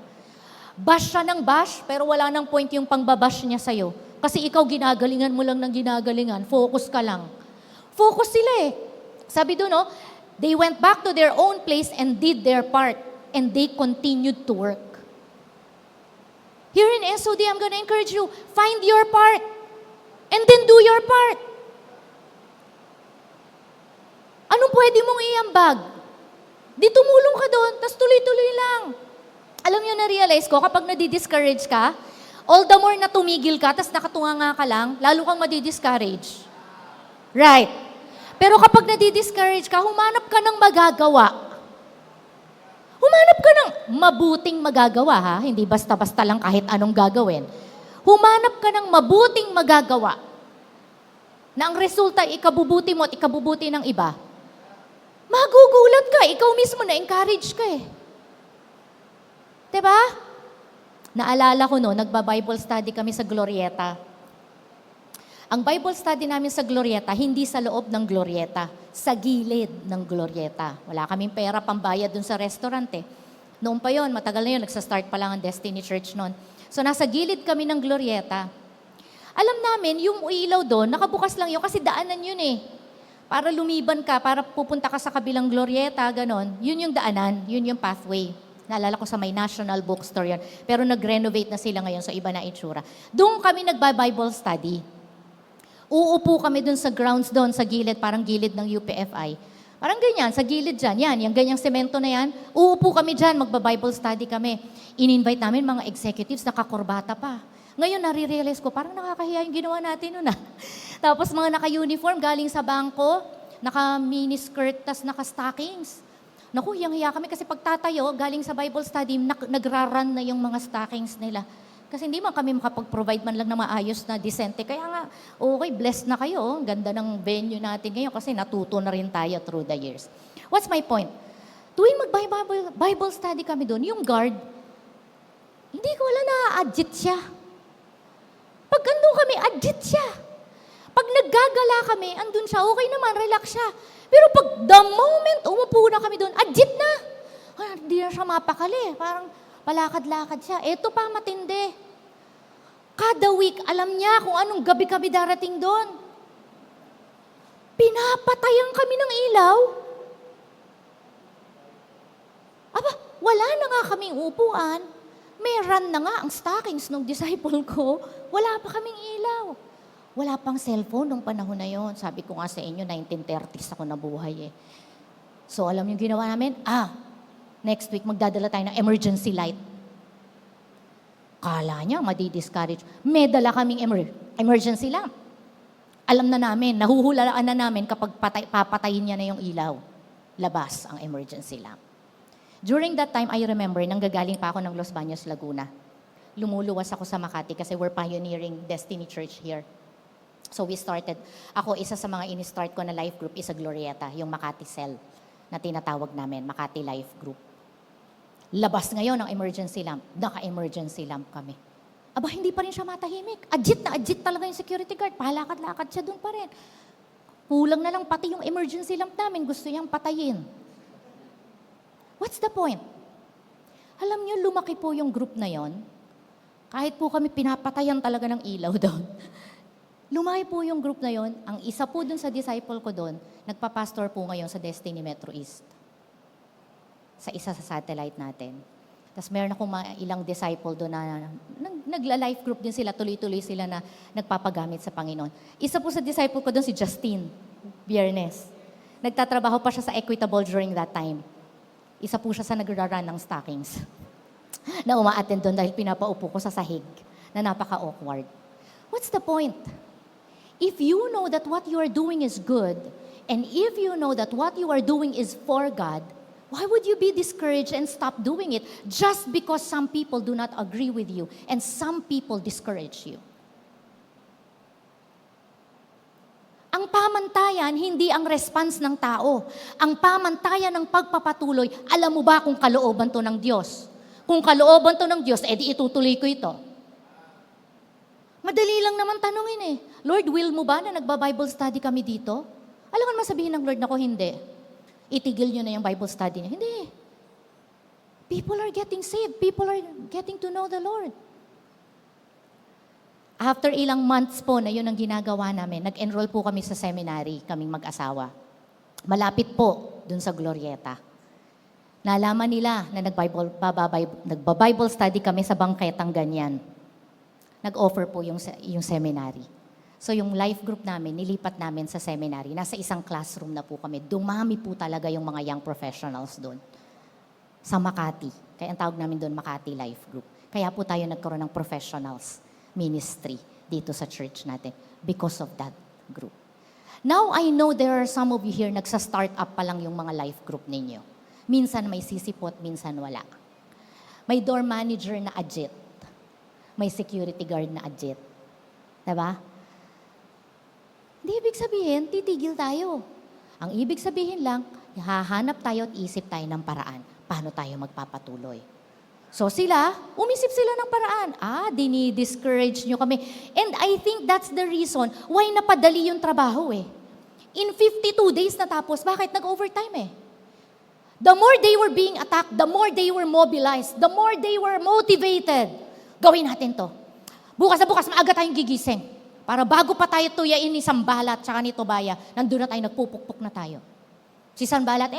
Bash siya ng bash, pero wala nang point yung pangbabash niya sa'yo. Kasi ikaw ginagalingan mo lang ng ginagalingan. Focus ka lang. Focus sila eh. Sabi doon, no? They went back to their own place and did their part. And they continued to work. Here in SOD, I'm gonna encourage you, find your part. And then do your part. Anong pwede mong iambag? Di tumulong ka doon, tas tuloy-tuloy lang. Alam niyo, na-realize ko, kapag nadi-discourage ka, all the more na tumigil ka, tas nakatunganga ka lang, lalo kang madi-discourage. Right. Pero kapag nadi-discourage ka, humanap ka ng magagawa. Humanap ka ng mabuting magagawa, ha? Hindi basta-basta lang kahit anong gagawin. Humanap ka ng mabuting magagawa na ang resulta, ikabubuti mo at ikabubuti ng iba. Magugulat ka, ikaw mismo na-encourage ka eh. Diba? Naalala ko no, nagba-Bible study kami sa Glorieta. Ang Bible study namin sa Glorieta, hindi sa loob ng Glorieta, sa gilid ng Glorieta. Wala kaming pera pambayad dun sa restaurant eh. Noon pa yon, matagal na yun, nagsa-start pa lang ang Destiny Church noon. So nasa gilid kami ng Glorieta. Alam namin, yung ilaw doon, nakabukas lang yun kasi daanan yun eh. Para lumiban ka, para pupunta ka sa kabilang Glorieta, ganon. Yun yung daanan, yun yung pathway. Naalala ko sa may National Bookstore yun. Pero nag-renovate na sila ngayon, so iba na itsura. Doon kami nagba-Bible study. Uupo kami doon sa grounds doon, sa gilid, parang gilid ng UPFI. Parang ganyan, sa gilid dyan, yan, yung ganyang semento na yan. Uupo kami dyan, magba-Bible study kami. In-invite namin mga executives, nakakurbata pa. Ngayon, nare-realize ko, parang nakakahiya yung ginawa natin noon ah. Tapos mga naka-uniform, galing sa bangko, naka-miniskirt, tas naka-stockings. Naku, hiyang-hiya kami kasi pagtatayo, galing sa Bible study, nagra-run na yung mga stockings nila. Kasi hindi man kami makapag-provide man lang na maayos na decente. Kaya nga, okay, blessed na kayo. Ganda ng venue natin ngayon kasi natuto na rin tayo through the years. What's my point? Tuwing mag-Bible study kami doon, yung guard, hindi ko wala na-adjit siya. Pag andun kami, adjit siya. Pag naggagala kami, andun siya, okay naman, relax siya. Pero pag the moment umupo na kami doon, adjit na. Hindi na siya mapakali. Parang palakad-lakad siya. Eto pa, matindi. Kada week, alam niya kung anong gabi kami darating doon. Pinapatayan kami ng ilaw. Aba, wala na nga kaming upuan. May run na nga ang stockings ng disciple ko. Wala pa kaming ilaw. Wala pang cellphone nung panahon na yon. Sabi ko nga sa inyo, 1930s ako nabuhay eh. So alam yung ginawa namin? Next week magdadala tayo ng emergency light. Kala niya, madi-discourage. May dala kaming emergency lamp. Alam na namin, nahuhulaan na namin kapag papatayin niya na yung ilaw. Labas ang emergency lamp. During that time, I remember, nanggagaling pa ako ng Los Baños, Laguna. Lumuluwas ako sa Makati kasi we're pioneering Destiny Church here. So we started, ako isa sa mga ini-start ko na life group is sa Glorieta, yung Makati Cell na tinatawag namin, Makati Life Group. Labas ngayon ang emergency lamp, naka-emergency lamp kami. Aba, hindi pa rin siya matahimik. Adjit talaga yung security guard, palakad-lakad siya doon pa rin. Kulang na lang pati yung emergency lamp namin, gusto niyang patayin. What's the point? Alam niyo, lumaki po yung group na yon. Kahit po kami pinapatayan talaga ng ilaw doon. Lumaki po yung group na yon. Ang isa po dun sa disciple ko doon, nagpa-pastor po ngayon sa Destiny Metro East. Sa isa sa satellite natin. Tapos meron akong ilang disciple doon na nagla-life group din sila, tuloy-tuloy sila na nagpapagamit sa Panginoon. Isa po sa disciple ko doon si Justine Biernes. Nagtatrabaho pa siya sa Equitable during that time. Isa po siya sa nagra-run ng stockings. Na uma-attend doon dahil pinapaupo ko sa sahig na napaka-awkward. What's the point? If you know that what you are doing is good, and if you know that what you are doing is for God, why would you be discouraged and stop doing it just because some people do not agree with you and some people discourage you? Ang pamantayan, hindi ang response ng tao. Ang pamantayan ng pagpapatuloy, alam mo ba kung kalooban to ng Diyos? Kung kalooban to ng Diyos, edi itutuloy ko ito. Madali lang naman tanungin eh. Lord, will mo ba na nagba-Bible study kami dito? Alam mo masabihin ng Lord na ko, hindi. Itigil nyo na yung Bible study niya. Hindi. People are getting saved. People are getting to know the Lord. After ilang months po na yun ang ginagawa namin, nag-enroll po kami sa seminary, kaming mag-asawa. Malapit po dun sa Glorieta. Nalaman nila na nagba-Bible study kami sa bangketang ganyan. Nag-offer po yung seminary. So yung life group namin, nilipat namin sa seminary. Nasa isang classroom na po kami. Dumami po talaga yung mga young professionals doon. Sa Makati. Kaya ang tawag namin doon, Makati Life Group. Kaya po tayo nagkaroon ng professionals ministry dito sa church natin because of that group. Now, I know there are some of you here, nagsa-start up pa lang yung mga life group ninyo. Minsan may sisipot, minsan wala. May door manager na agit. May security guard na agit. Diba? Hindi ibig sabihin, titigil tayo. Ang ibig sabihin lang, hahanap tayo at isip tayo ng paraan. Paano tayo magpapatuloy? So sila, umisip sila ng paraan. Dini-discourage nyo kami. And I think that's the reason why napadali yung trabaho eh. In 52 days natapos, bakit? Nag-overtime eh. The more they were being attacked, the more they were mobilized, the more they were motivated. Gawin natin to. Bukas na bukas, maaga tayong gigising. Para bago pa tayo tuyain ni Sambalat tsaka ni Tobaya, nandun na tayo, nagpupukpuk na tayo. Si Sambalat,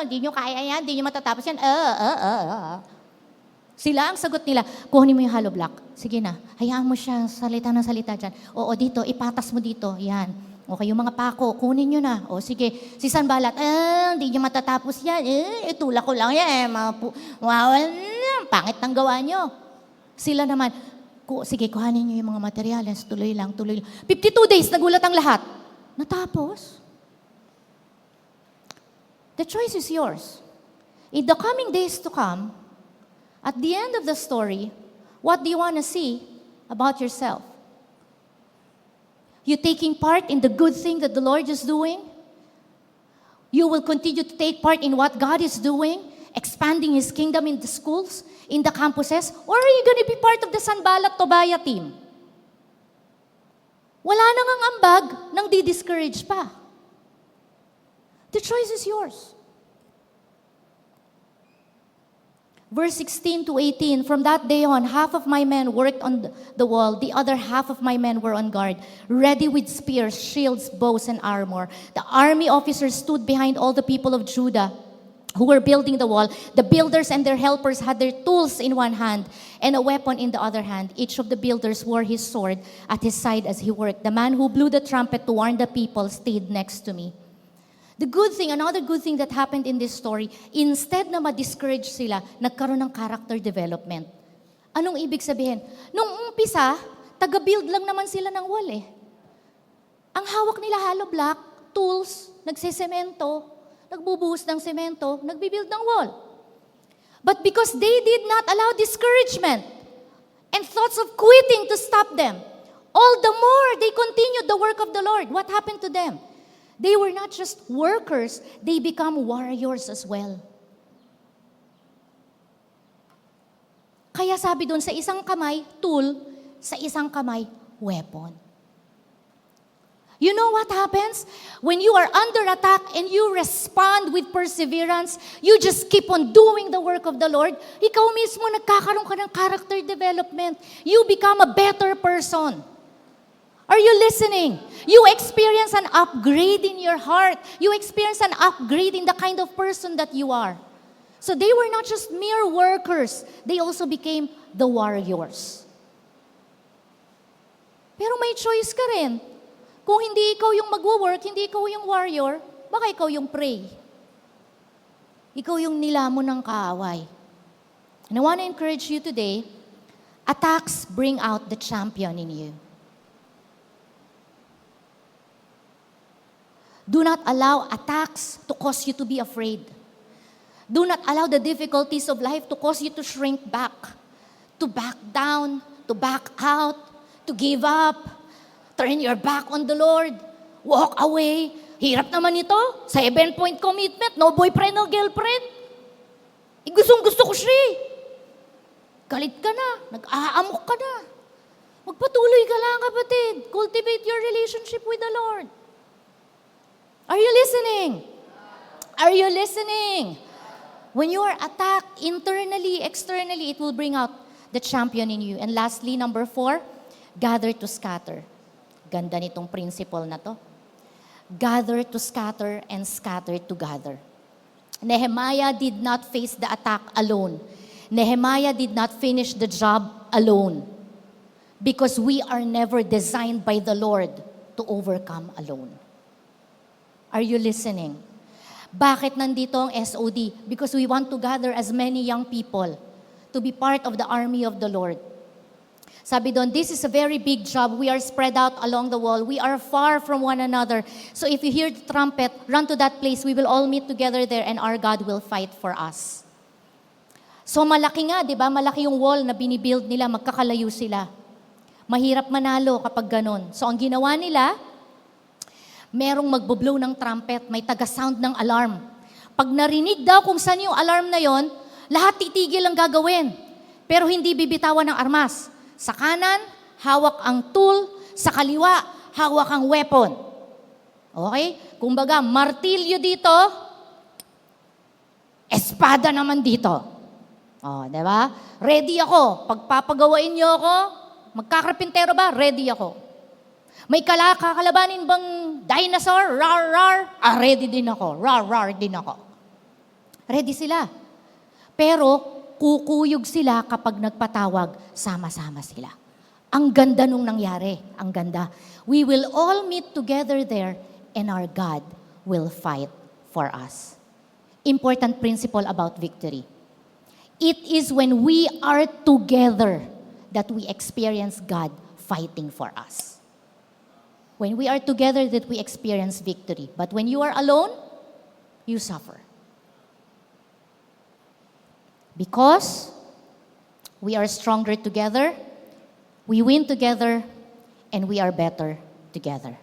hindi nyo kaya yan, hindi nyo matatapos yan. Sila ang sagot nila, kuhanin mo yung hollow block. Sige na, hayaan mo siya, salita ng salita dyan. Oo, dito, ipatas mo dito, yan. Okay, yung mga pako, kunin nyo na. O sige, si Sanbalat, hindi nyo matatapos yan. Itulak ko lang yan. Pangit ng gawa nyo. Sila naman, sige, kuhanin nyo yung mga materyales, tuloy lang, tuloy lang. 52 days, nagulat ang lahat. Natapos. The choice is yours. In the coming days to come, at the end of the story, what do you want to see about yourself? You taking part in the good thing that the Lord is doing? You will continue to take part in what God is doing, expanding His kingdom in the schools, in the campuses? Or are you going to be part of the Sanbalat Tobaya team? Wala nang ang ambag nang di-discourage pa. The choice is yours. Verse 16 to 18, from that day on, half of my men worked on the wall, the other half of my men were on guard, ready with spears, shields, bows, and armor. The army officers stood behind all the people of Judah who were building the wall. The builders and their helpers had their tools in one hand and a weapon in the other hand. Each of the builders wore his sword at his side as he worked. The man who blew the trumpet to warn the people stayed next to me. The good thing, another good thing that happened in this story, instead na ma-discourage sila, nagkaroon ng character development. Anong ibig sabihin? Nung umpisa, taga-build lang naman sila ng wall eh. Ang hawak nila hollow block, tools, nagsisemento, nagbubuhos ng semento, nagbibuild ng wall. But because they did not allow discouragement and thoughts of quitting to stop them, all the more they continued the work of the Lord. What happened to them? They were not just workers, they become warriors as well. Kaya sabi doon, sa isang kamay, tool, sa isang kamay, weapon. You know what happens? When you are under attack and you respond with perseverance, you just keep on doing the work of the Lord, ikaw mismo nagkakaroon ka ng character development. You become a better person. Are you listening? You experience an upgrade in your heart. You experience an upgrade in the kind of person that you are. So they were not just mere workers. They also became the warriors. Pero may choice ka rin. Kung hindi ikaw yung magwo-work, hindi ikaw yung warrior, baka ikaw yung prey. Ikaw yung nilamon ng kaaway. And I want to encourage you today, attacks bring out the champion in you. Do not allow attacks to cause you to be afraid. Do not allow the difficulties of life to cause you to shrink back, to back down, to back out, to give up, turn your back on the Lord, walk away. Hirap naman ito, 7-point commitment, no boyfriend, no girlfriend. Gustong-gusto ko siya. Galit ka na, nag-aamok ka na. Magpatuloy ka lang, kapatid. Cultivate your relationship with the Lord. Are you listening? Are you listening? When you are attacked internally, externally, it will bring out the champion in you. And lastly, number 4, gather to scatter. Ganda nitong principle na to. Gather to scatter and scatter to gather. Nehemiah did not face the attack alone. Nehemiah did not finish the job alone. Because we are never designed by the Lord to overcome alone. Are you listening? Bakit nandito ang SOD? Because we want to gather as many young people to be part of the army of the Lord. Sabi doon, this is a very big job. We are spread out along the wall. We are far from one another. So if you hear the trumpet, run to that place. We will all meet together there and our God will fight for us. So malaki nga, di ba? Malaki yung wall na binibuild nila. Magkakalayo sila. Mahirap manalo kapag ganon. So ang ginawa nila, merong magbublow ng trumpet. May taga-sound ng alarm. Pag narinig daw kung saan yung alarm na yon, lahat titigil ang gagawin. Pero hindi bibitawan ng armas. Sa kanan, hawak ang tool. Sa kaliwa, hawak ang weapon. Okay? Kumbaga, martilyo dito, espada naman dito. Oh, di ba? Ready ako. Pagpapagawain niyo ako, magkakarpintero ba? Ready ako. May kakalabanin bang dinosaur? Rar, rar. Ready din ako. Rar, rar din ako. Ready sila. Pero, kukuyog sila kapag nagpatawag, sama-sama sila. Ang ganda nung nangyari. Ang ganda. We will all meet together there and our God will fight for us. Important principle about victory. It is when we are together that we experience God fighting for us. When we are together that we experience victory. But when you are alone, you suffer. Because we are stronger together, we win together, and we are better together.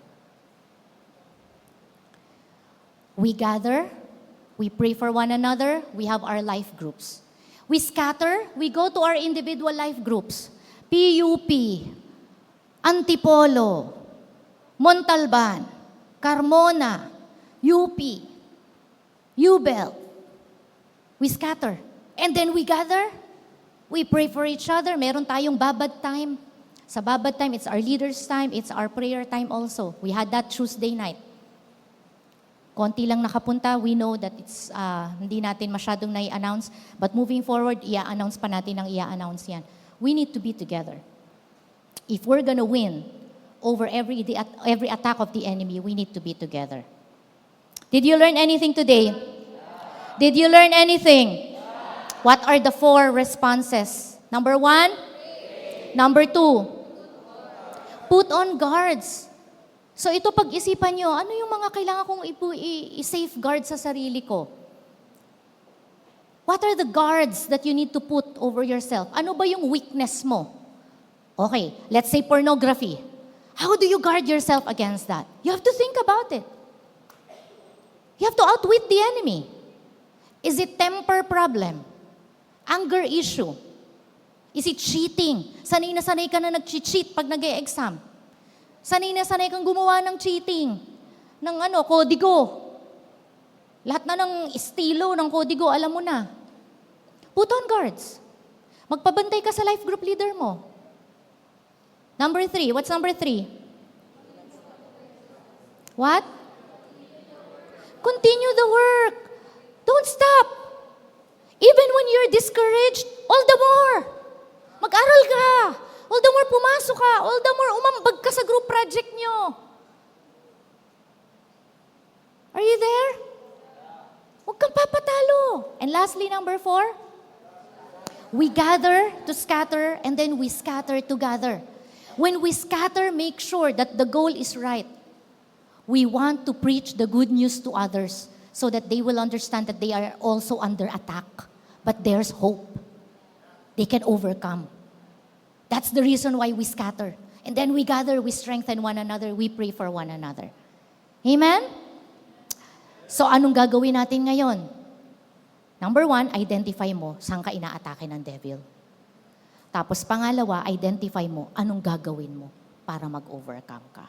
We gather, we pray for one another, we have our life groups. We scatter, we go to our individual life groups. PUP, Antipolo, Montalban, Carmona, UP, UBEL. We scatter. And then we gather, we pray for each other. Meron tayong babad time. Sa babad time, it's our leaders' time, it's our prayer time also. We had that Tuesday night. Konti lang nakapunta, we know that it's hindi natin masyadong nai-announce. But moving forward, i-announce pa natin ang i-announce yan. We need to be together. If we're gonna win over every attack of the enemy, we need to be together. Did you learn anything today? Did you learn anything? What are the 4 responses? Number 1? Number 2? Put on guards. So ito pag-isipan nyo, ano yung mga kailangan kong i-safeguard sa sarili ko? What are the guards that you need to put over yourself? Ano ba yung weakness mo? Okay, let's say pornography. How do you guard yourself against that? You have to think about it. You have to outwit the enemy. Is it temper problem? Anger issue? Is it cheating? Sanay na sanay ka na nag-cheat pag nag-e-exam. Sanay na sanay kang gumawa ng cheating, ng kodigo. Lahat na ng estilo ng kodigo, alam mo na. Put on guards. Magpabantay ka sa life group leader mo. Number 3. What's number 3? What? Continue the work. Don't stop. Even when you're discouraged, all the more. Mag-aral ka. All the more pumasok ka. All the more umambag ka sa group project nyo. Are you there? Huwag kang papatalo. And lastly, number 4. We gather to scatter and then we scatter to gather. When we scatter, make sure that the goal is right. We want to preach the good news to others so that they will understand that they are also under attack. But there's hope. They can overcome. That's the reason why we scatter. And then we gather, we strengthen one another, we pray for one another. Amen? So anong gagawin natin ngayon? Number 1, identify mo saan ka inaatake ng devil. Tapos pangalawa, identify mo anong gagawin mo para mag-overcome ka.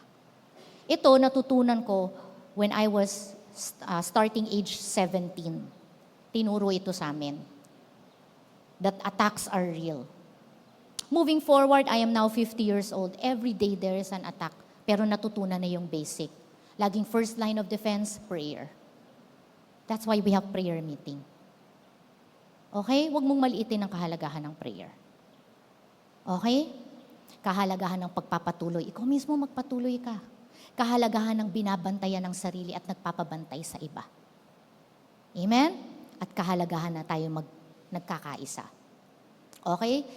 Ito, natutunan ko when I was starting age 17. Tinuro ito sa amin. That attacks are real. Moving forward, I am now 50 years old. Every day there is an attack. Pero natutunan na yung basic. Laging first line of defense, prayer. That's why we have prayer meeting. Okay? Huwag mong maliitin ang kahalagahan ng prayer. Okay? Kahalagahan ng pagpapatuloy. Ikaw mismo magpatuloy ka. Kahalagahan ng binabantayan ng sarili at nagpapabantay sa iba. Amen? At kahalagahan na tayo nagkakaisa. Okay?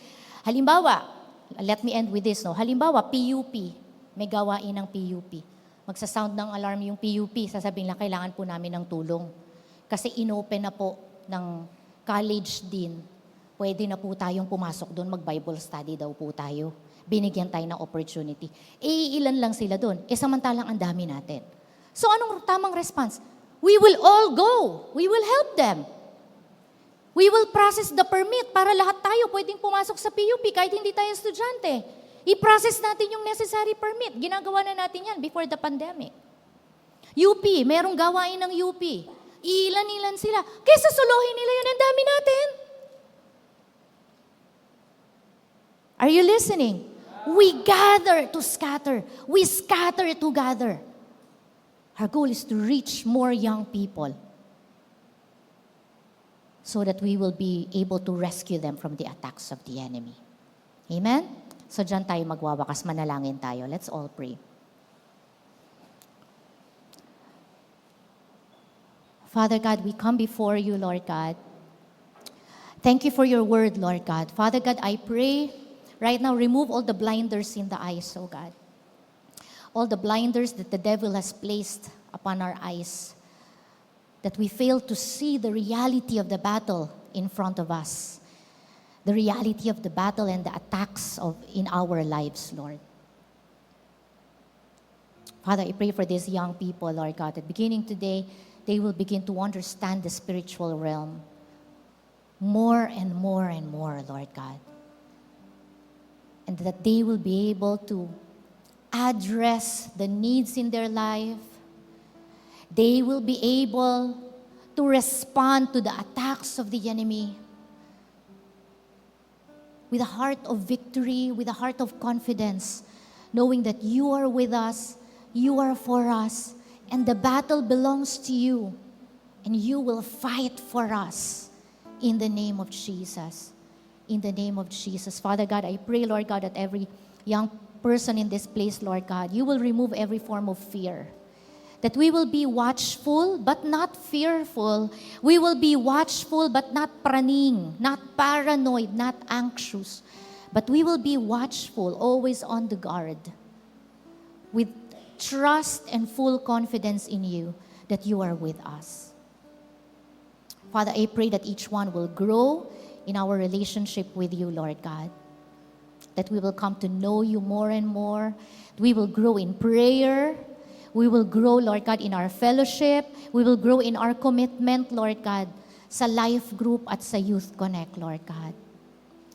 Halimbawa, let me end with this. No? Halimbawa, PUP. May gawain ng PUP. Magsasound ng alarm yung PUP. Sasabihin lang, kailangan po namin ng tulong. Kasi inopen na po ng college din, pwede na po tayong pumasok doon, mag-Bible study daw po tayo. Binigyan tayo ng opportunity. Ilan lang sila doon. Samantalang ang dami natin. So anong tamang response? We will all go. We will help them. We will process the permit para lahat tayo pwedeng pumasok sa PUP kahit hindi tayo estudyante. I-process natin yung necessary permit. Ginagawa na natin yan before the pandemic. UP, merong gawain ng UP. Ilan-ilan sila. Kesa suluhin nila yun, ang dami natin. Are you listening? We gather to scatter. We scatter to gather. Our goal is to reach more young people so that we will be able to rescue them from the attacks of the enemy. Amen? So dyan tayo magwawakas, manalangin tayo. Let's all pray. Father God, we come before you, Lord God. Thank you for your word, Lord God. Father God, I pray right now, remove all the blinders in the eyes, oh God. All the blinders that the devil has placed upon our eyes, that we fail to see the reality of the battle in front of us, the reality of the battle and the attacks in our lives, Lord. Father, I pray for these young people, Lord God, that beginning today, they will begin to understand the spiritual realm more and more and more, Lord God. And that they will be able to address the needs in their life. They will be able to respond to the attacks of the enemy with a heart of victory, with a heart of confidence, knowing that you are with us, you are for us, and the battle belongs to you, and you will fight for us in the name of Jesus. In the name of Jesus. Father God, I pray, Lord God, that every young person in this place, Lord God, you will remove every form of fear. That we will be watchful but not fearful. We will be watchful but not praning, not paranoid, not anxious. But we will be watchful, always on the guard, with trust and full confidence in you that you are with us. Father, I pray that each one will grow in our relationship with you, Lord God. That we will come to know you more and more. We will grow in prayer. We will grow, Lord God, in our fellowship. We will grow in our commitment, Lord God, sa life group at sa Youth Connect, Lord God.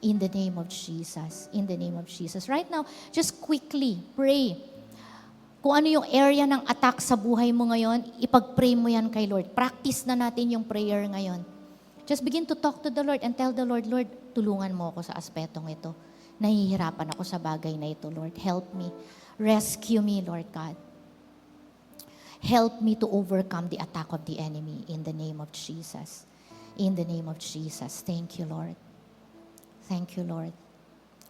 In the name of Jesus. In the name of Jesus. Right now, just quickly pray Kung ano yung area ng attack sa buhay mo ngayon, ipag-pray mo yan kay Lord. Practice na natin yung prayer ngayon. Just begin to talk to the Lord and tell the Lord, Lord, tulungan mo ako sa aspetong ito. Nahihirapan ako sa bagay na ito, Lord. Help me. Rescue me, Lord God. Help me to overcome the attack of the enemy in the name of Jesus. In the name of Jesus. Thank you, Lord. Thank you, Lord.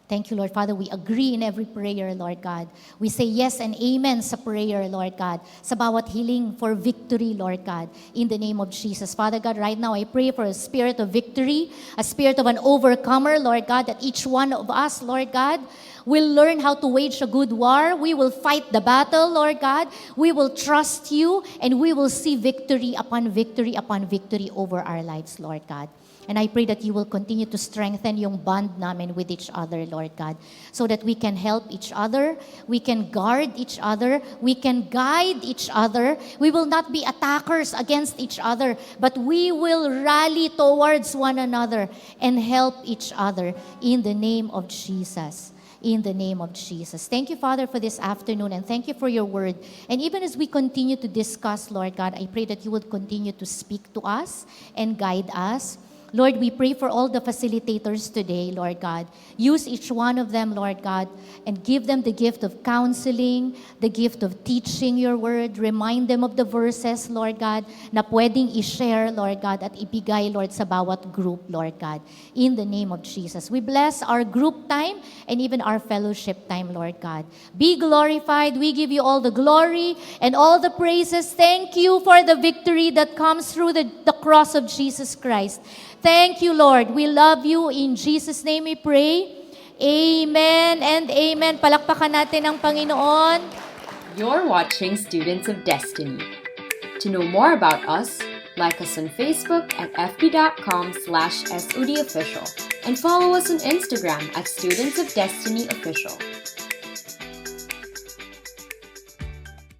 Thank you, Lord. Father, we agree in every prayer, Lord God. We say yes and amen sa prayer, Lord God. Sa bawat hiling for victory, Lord God. In the name of Jesus. Father God, right now I pray for a spirit of victory, a spirit of an overcomer, Lord God, that each one of us, Lord God, will learn how to wage a good war. We will fight the battle, Lord God. We will trust you, and we will see victory upon victory upon victory over our lives, Lord God. And I pray that you will continue to strengthen yung bond namin with each other, Lord God, so that we can help each other, we can guard each other, we can guide each other. We will not be attackers against each other, but we will rally towards one another and help each other in the name of Jesus. In the name of Jesus. Thank you, Father, for this afternoon, and thank you for your word. And even as we continue to discuss, Lord God, I pray that you would continue to speak to us and guide us. Lord, we pray for all the facilitators today, Lord God. Use each one of them, Lord God, and give them the gift of counseling, the gift of teaching your word. Remind them of the verses, Lord God, na pwedeng i-share, Lord God, at ibigay, Lord, sa bawat group, Lord God. In the name of Jesus. We bless our group time and even our fellowship time, Lord God. Be glorified. We give you all the glory and all the praises. Thank you for the victory that comes through the cross of Jesus Christ. Thank you, Lord. We love you. In Jesus' name we pray. Amen and amen. Palakpakan natin ang Panginoon. You're watching Students of Destiny. To know more about us, like us on Facebook at fb.com/SODofficial and follow us on Instagram at Students of Destiny Official.